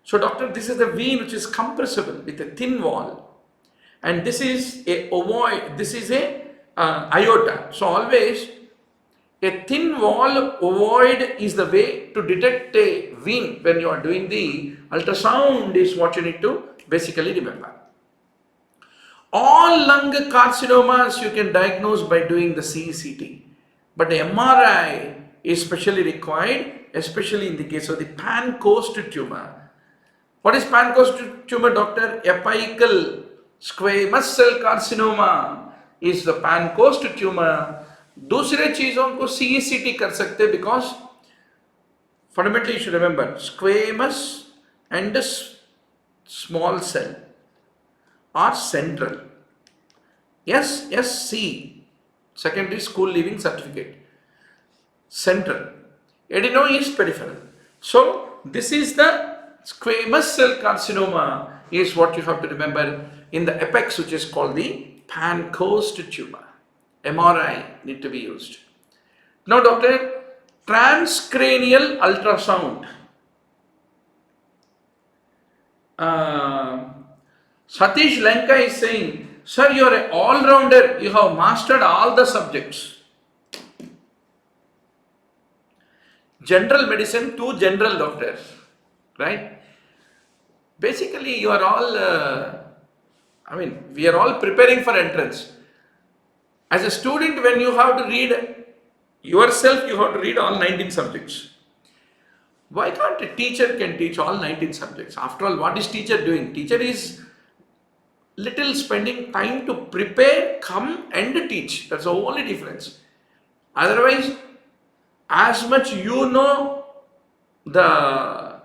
So doctor, this is the vein which is compressible with a thin wall, and this is a ovoid, this is a aorta. So always a thin wall ovoid is the way to detect a vein when you are doing the ultrasound is what you need to basically remember. All lung carcinomas you can diagnose by doing the CECT, but the MRI is specially required, especially in the case of the pan-coast tumor. What is pan-coast tumor, doctor? Apical squamous cell carcinoma is the pan-coast tumor. दूसरे चीजों को CECT कर सकते because fundamentally you should remember squamous and small cell are central. SSC, secondary school leaving certificate. Central. Adeno is peripheral. So this is the squamous cell carcinoma is what you have to remember in the apex, which is called the pan-coast tumor. MRI need to be used. Now doctor, transcranial ultrasound. Satish Lanka is saying, sir, you are an all-rounder, you have mastered all the subjects. General medicine, 2 general doctors, right? Basically, you are all, we are all preparing for entrance. As a student, when you have to read yourself, you have to read all 19 subjects. Why can't a teacher can teach all 19 subjects? After all, what is teacher doing? Teacher is little spending time to prepare, come and teach. That's the only difference. Otherwise, as much you know the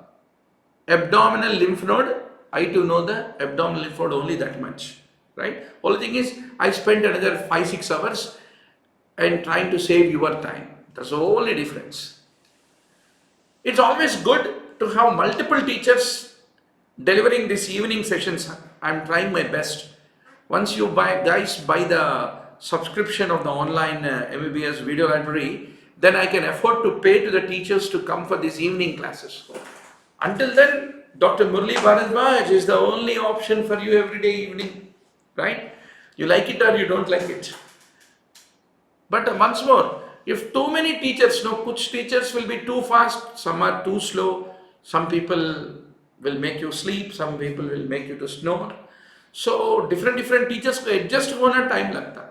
abdominal lymph node, I too know the abdominal lymph node only that much, right? Only thing is, I spent another 5-6 hours and trying to save your time. That's the only difference. It's always good to have multiple teachers delivering these evening sessions. I'm trying my best. Once you guys buy the subscription of the online MBBS video library, then I can afford to pay to the teachers to come for these evening classes. Until then, Dr. Murli Bharadwaj is the only option for you every day evening, right? You like it or you don't like it. But once more, if too many teachers, kuch teachers will be too fast, some are too slow, some people will make you sleep, some people will make you to snore. So different teachers को adjust होना time लगता.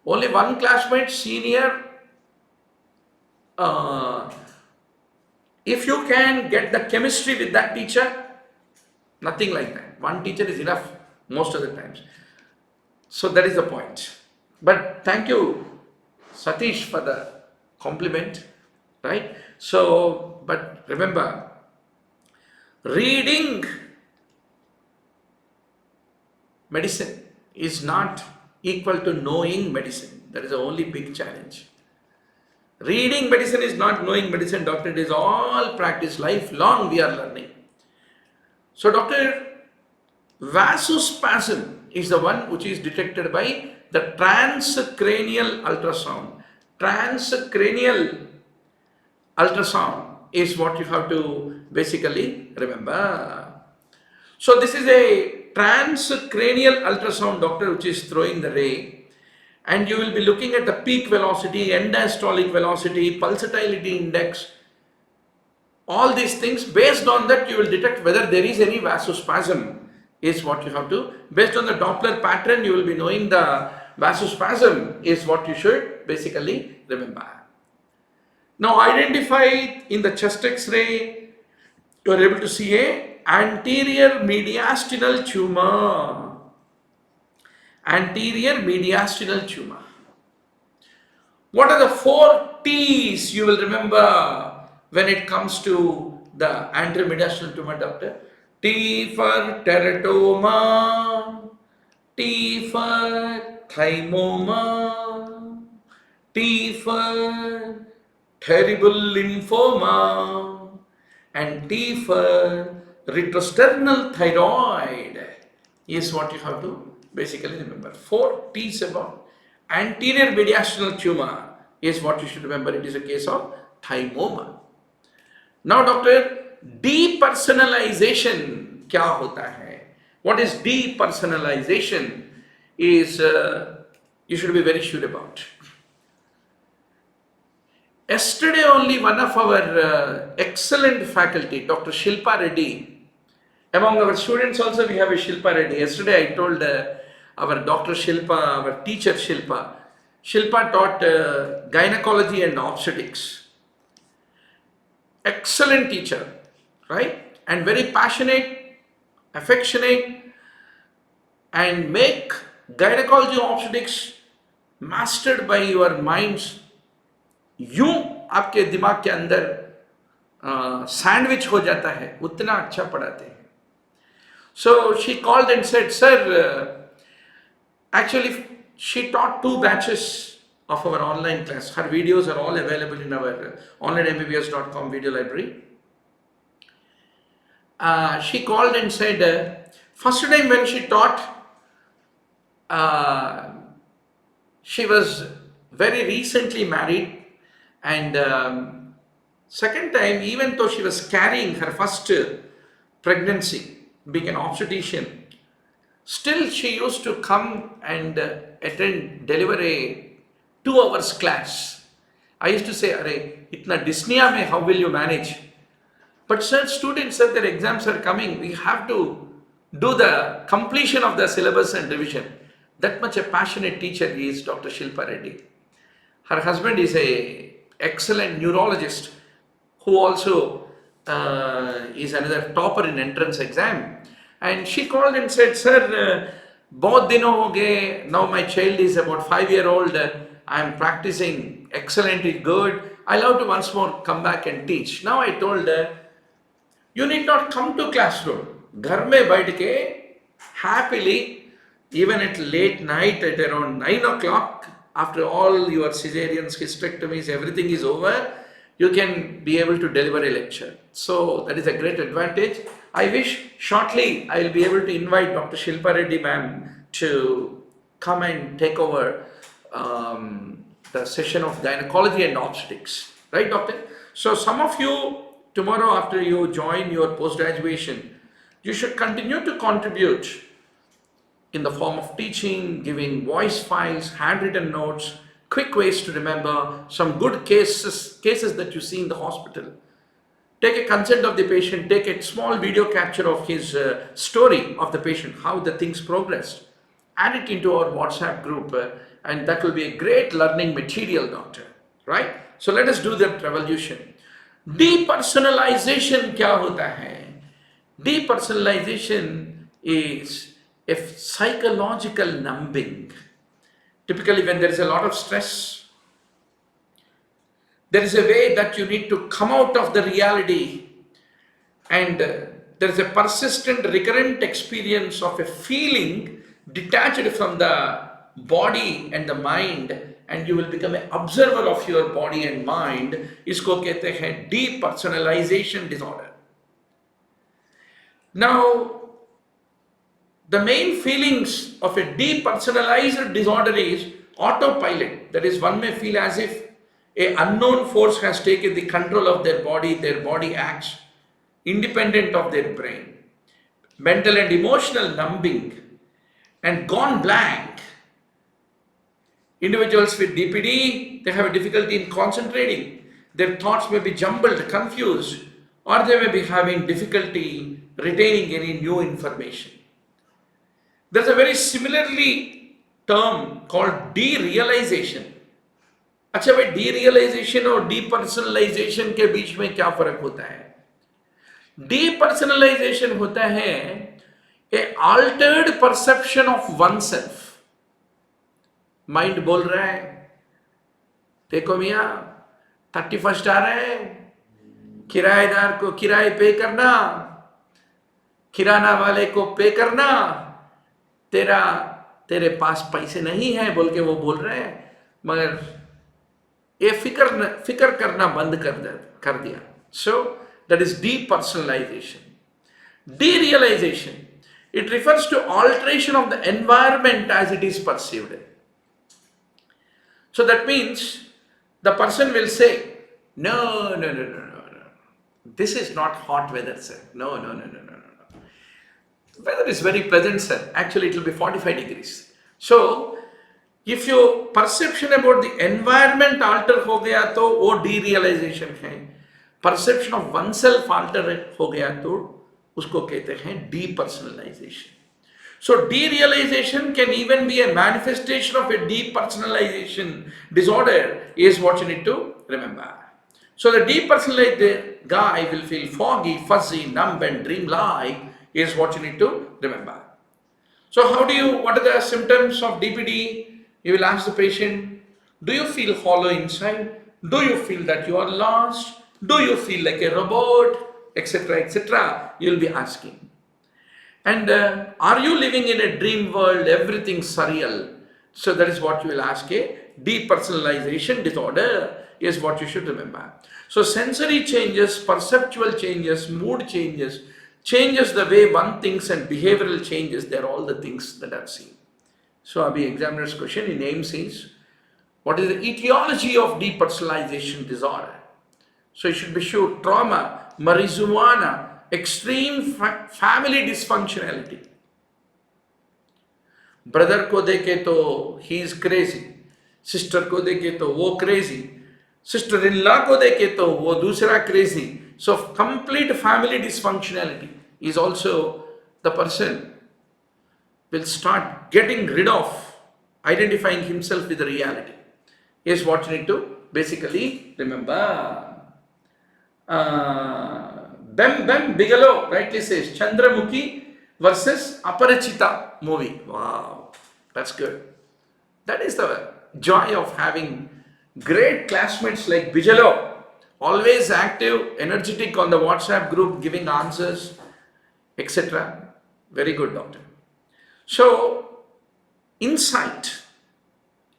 Only one classmate senior, if you can get the chemistry with that teacher, nothing like that. One teacher is enough most of the times. So that is the point. But thank you, Satish, for the compliment, right? So, but remember, reading medicine is not equal to knowing medicine. That is the only big challenge. Reading medicine is not knowing medicine, doctor. It is all practice, lifelong we are learning. So, doctor, vasospasm is the one which is detected by the transcranial ultrasound. Transcranial ultrasound is what you have to basically remember. So this is a transcranial ultrasound, doctor, which is throwing the ray, and you will be looking at the peak velocity, end diastolic velocity, pulsatility index, all these things. Based on that, you will detect whether there is any vasospasm, is what you have to. Based on the Doppler pattern, you will be knowing the vasospasm is what you should basically remember. Now, identified in the chest X-ray, you are able to see a anterior mediastinal tumor. Anterior mediastinal tumor. What are the 4 T's you will remember when it comes to the anterior mediastinal tumor, doctor? T for teratoma, T for thymoma, T for terrible lymphoma, and T for retrosternal thyroid is what you have to basically remember. 4 T's about anterior mediastinal tumor is what you should remember. It is a case of thymoma. Now, doctor, depersonalization क्या होता है? What is depersonalization is you should be very sure about. Yesterday only one of our excellent faculty, Dr. Shilpa Reddy, among our students also we have a Shilpa Reddy. Yesterday I told our Dr. Shilpa, our teacher Shilpa taught gynecology and obstetrics. Excellent teacher, right? And very passionate, affectionate, and make gynecology obstetrics mastered by your minds. यूं आपके दिमाग के अंदर sandwich हो जाता है, उतना अच्छा पढ़ाते हैं. So she called and said, sir, actually she taught 2 batches of our online class. Her videos are all available in our onlinemmbbs.com video library. She called and said, first time when she taught, she was very recently married, and second time, even though she was carrying her first pregnancy, being an obstetrician, still she used to come and deliver a 2 hours class. I used to say, "Arey, itna dyspnea mein, how will you manage?" But sir, students said their exams are coming, we have to do the completion of the syllabus and revision. That much a passionate teacher is Dr. Shilpa Reddy. Her husband is a excellent neurologist who also is another topper in entrance exam. And she called and said, sir, bahut dino ho gaye, now my child is about 5-year-old, I am practicing excellently good, I love to once more come back and teach. Now I told her, you need not come to classroom. Ghar mein baith ke, happily, even at late night at around 9 o'clock, after all your cesareans, hysterectomies, everything is over, you can be able to deliver a lecture. So that is a great advantage. I wish shortly I will be able to invite Dr. Shilpa Reddy ma'am to come and take over the session of gynecology and obstetrics. Right, doctor? So some of you, tomorrow after you join your post-graduation, you should continue to contribute in the form of teaching, giving voice files, handwritten notes, quick ways to remember, some good cases that you see in the hospital. Take a consent of the patient, take a small video capture of his story of the patient, how the things progressed. Add it into our WhatsApp group and that will be a great learning material, doctor. Right? So let us do that revolution. Depersonalization क्या होता है? Depersonalization is a psychological numbing. Typically when there is a lot of stress, there is a way that you need to come out of the reality, and there is a persistent recurrent experience of a feeling detached from the body and the mind, and you will become an observer of your body and mind. इसको कहते हैं depersonalization disorder. Now, the main feelings of a depersonalized disorder is autopilot. That is, one may feel as if an unknown force has taken the control of their body acts independent of their brain. Mental and emotional numbing and gone blank. Individuals with DPD, they have a difficulty in concentrating. Their thoughts may be jumbled, confused, or they may be having difficulty retaining any new information. There's a very similarly term called derealization. अच्छा भाई, derealization और depersonalization के बीच में क्या फर्क होता है? Depersonalization होता है a altered perception of oneself. Mind बोल रहा है, देखो मियाँ 31st आ रहा है, किराएदार को किराए पे करना, किराना वाले को पे करना, तेरे पास पैसे नहीं है बोल के वो बोल रहे हैं, मगर ये फिक्र करना बंद कर दिया. So that is depersonalization. Derealization, it refers to alteration of the environment as it is perceived. So that means the person will say, no. This is not hot weather, sir. No. Weather is very pleasant, sir. Actually, it will be 45 degrees. So, if your perception about the environment alter हो गया तो वो derealization है. Perception of oneself alter हो गया तो उसको कहते हैं depersonalization. So derealization can even be a manifestation of a depersonalization disorder, is what you need to remember. So the depersonalized guy will feel foggy, fuzzy, numb and dreamlike, is what you need to remember. So what are the symptoms of DPD? You will ask the patient, do you feel hollow inside? Do you feel that you are lost? Do you feel like a robot? Etc. etc. You will be asking. And are you living in a dream world, everything surreal? So that is what you will ask. A depersonalization disorder is what you should remember. So sensory changes, perceptual changes, mood changes the way one thinks, and behavioral changes, they are all the things that I've seen. So abhi examiner's question in AIIMS is, what is the etiology of depersonalization disorder? So you should be sure trauma, marijuana, extreme family dysfunctionality. Brother को देखे तो he is crazy, sister को देखे तो वो crazy, sister-in-law को देखे तो वो दूसरा crazy. So complete family dysfunctionality is also the person will start getting rid of identifying himself with the reality, is what you need to basically remember. Bem Bigelow rightly says Chandramukhi versus Aparachita movie. Wow, that's good. That is the joy of having great classmates like Bigelow, always active, energetic on the WhatsApp group, giving answers, etc. Very good, doctor. So, insight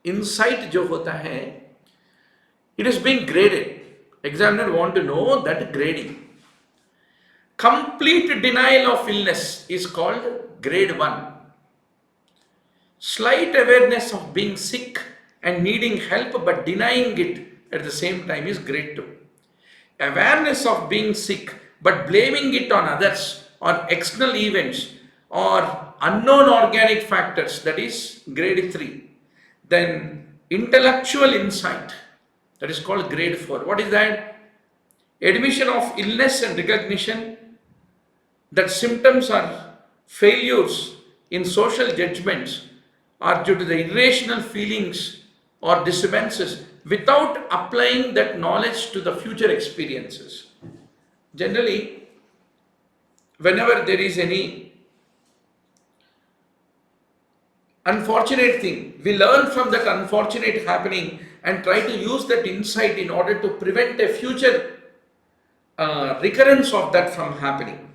जो होता है, it is being graded. Examiner want to know that grading. Complete denial of illness is called grade 1. Slight awareness of being sick and needing help but denying it at the same time is grade 2. Awareness of being sick but blaming it on others, on external events or unknown organic factors, that is grade 3. Then intellectual insight, that is called grade 4. What is that? Admission of illness and recognition that symptoms are failures in social judgments or due to the irrational feelings or disturbances without applying that knowledge to the future experiences. Generally, whenever there is any unfortunate thing, we learn from that unfortunate happening and try to use that insight in order to prevent a future recurrence of that from happening.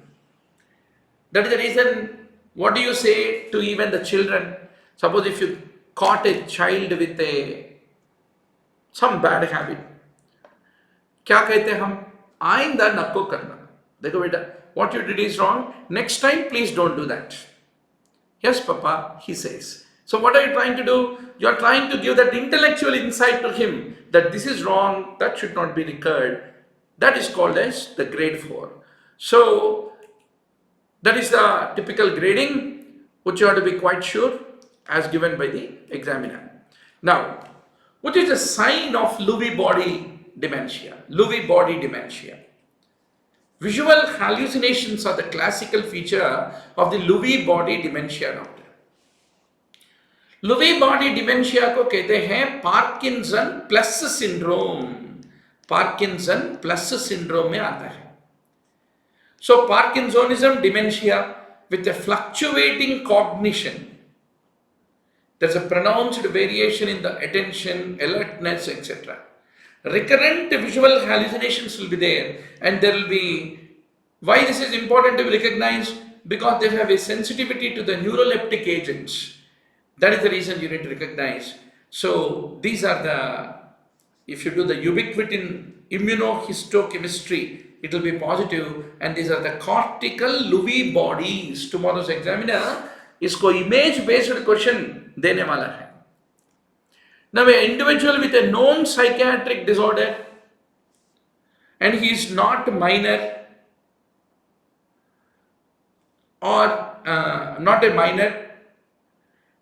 That is the reason, what do you say to even the children? Suppose if you caught a child with some bad habit, क्या कहते हैं हम? आइंदा नको करना. देखो बेटा, what you did is wrong. Next time, please don't do that. Yes, Papa, he says. So what are you trying to do? You are trying to give that intellectual insight to him that this is wrong, that should not be recurred. That is called as the grade 4. So that is the typical grading which you have to be quite sure as given by the examiner. Now, what is the sign of Lewy body dementia? Lewy body dementia. Visual hallucinations are the classical feature of the Lewy body dementia, doctor. Lewy body dementia को कहते हैं Parkinson plus syndrome. Parkinson plus syndrome में आता है. So Parkinsonism dementia with a fluctuating cognition. There's a pronounced variation in the attention, alertness, etc. Recurrent visual hallucinations will be there, and there will be, why this is important to be recognized? Because they have a sensitivity to the neuroleptic agents. That is the reason you need to recognize. So these are the, if you do the ubiquitin immunohistochemistry, it will be positive, and these are the cortical Lewy bodies. Tomorrow's examiner इसको image based question देने वाला है. Now, an individual with a known psychiatric disorder and he is not minor or not a minor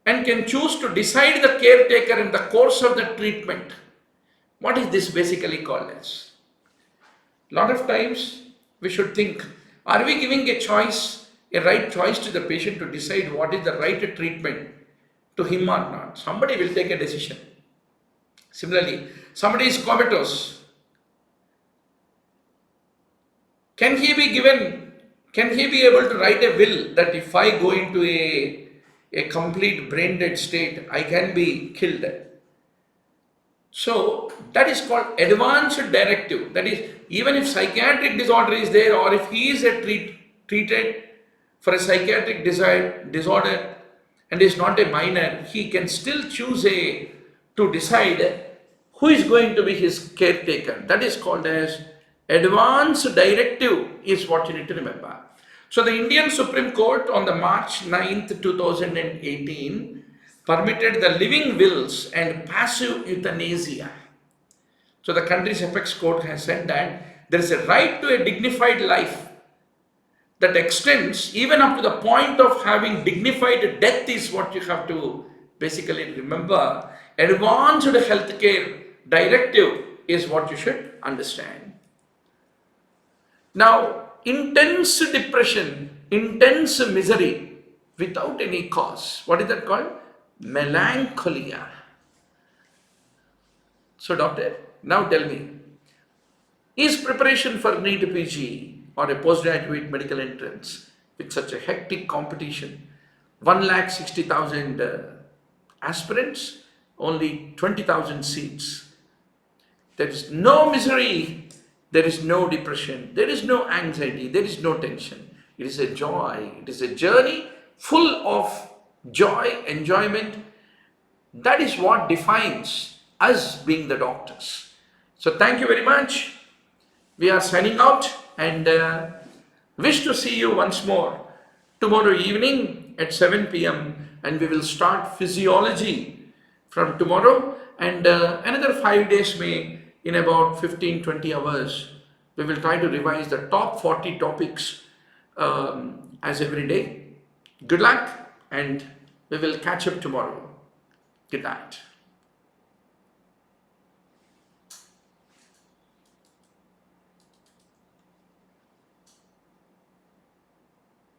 and can choose to decide the caretaker in the course of the treatment. What is this basically called as? Lot of times we should think, are we giving a choice, a right choice to the patient to decide what is the right treatment to him or not? Somebody will take a decision. Similarly, somebody is comatose. Can he be able to write a will that if I go into a complete brain dead state, I can be killed? So that is called advanced directive. That is, even if psychiatric disorder is there, or if he is treated for a psychiatric disorder and is not a minor, he can still choose to decide who is going to be his caretaker. That is called as advanced directive, is what you need to remember. So the Indian Supreme Court on the March 9th, 2018 permitted the living wills and passive euthanasia. So the country's apex court has said that there is a right to a dignified life that extends even up to the point of having dignified death, is what you have to basically remember. Advanced healthcare directive is what you should understand. Now, intense depression, intense misery without any cause. What is that called? Melancholia. So doctor, now tell me, is preparation for NEETPG or a postgraduate medical entrance with such a hectic competition, 1,60,000 aspirants, only 20,000 seats. There is no misery, there is no depression, there is no anxiety, there is no tension. It is a joy, it is a journey full of joy, enjoyment. That is what defines us being the doctors. So thank you very much. we are signing out and wish to see you once more tomorrow evening at 7 p.m. and we will start physiology from tomorrow and another 5 days may in about 15-20 hours we will try to revise the top 40 topics as every day. Good luck and we will catch up tomorrow. Good night.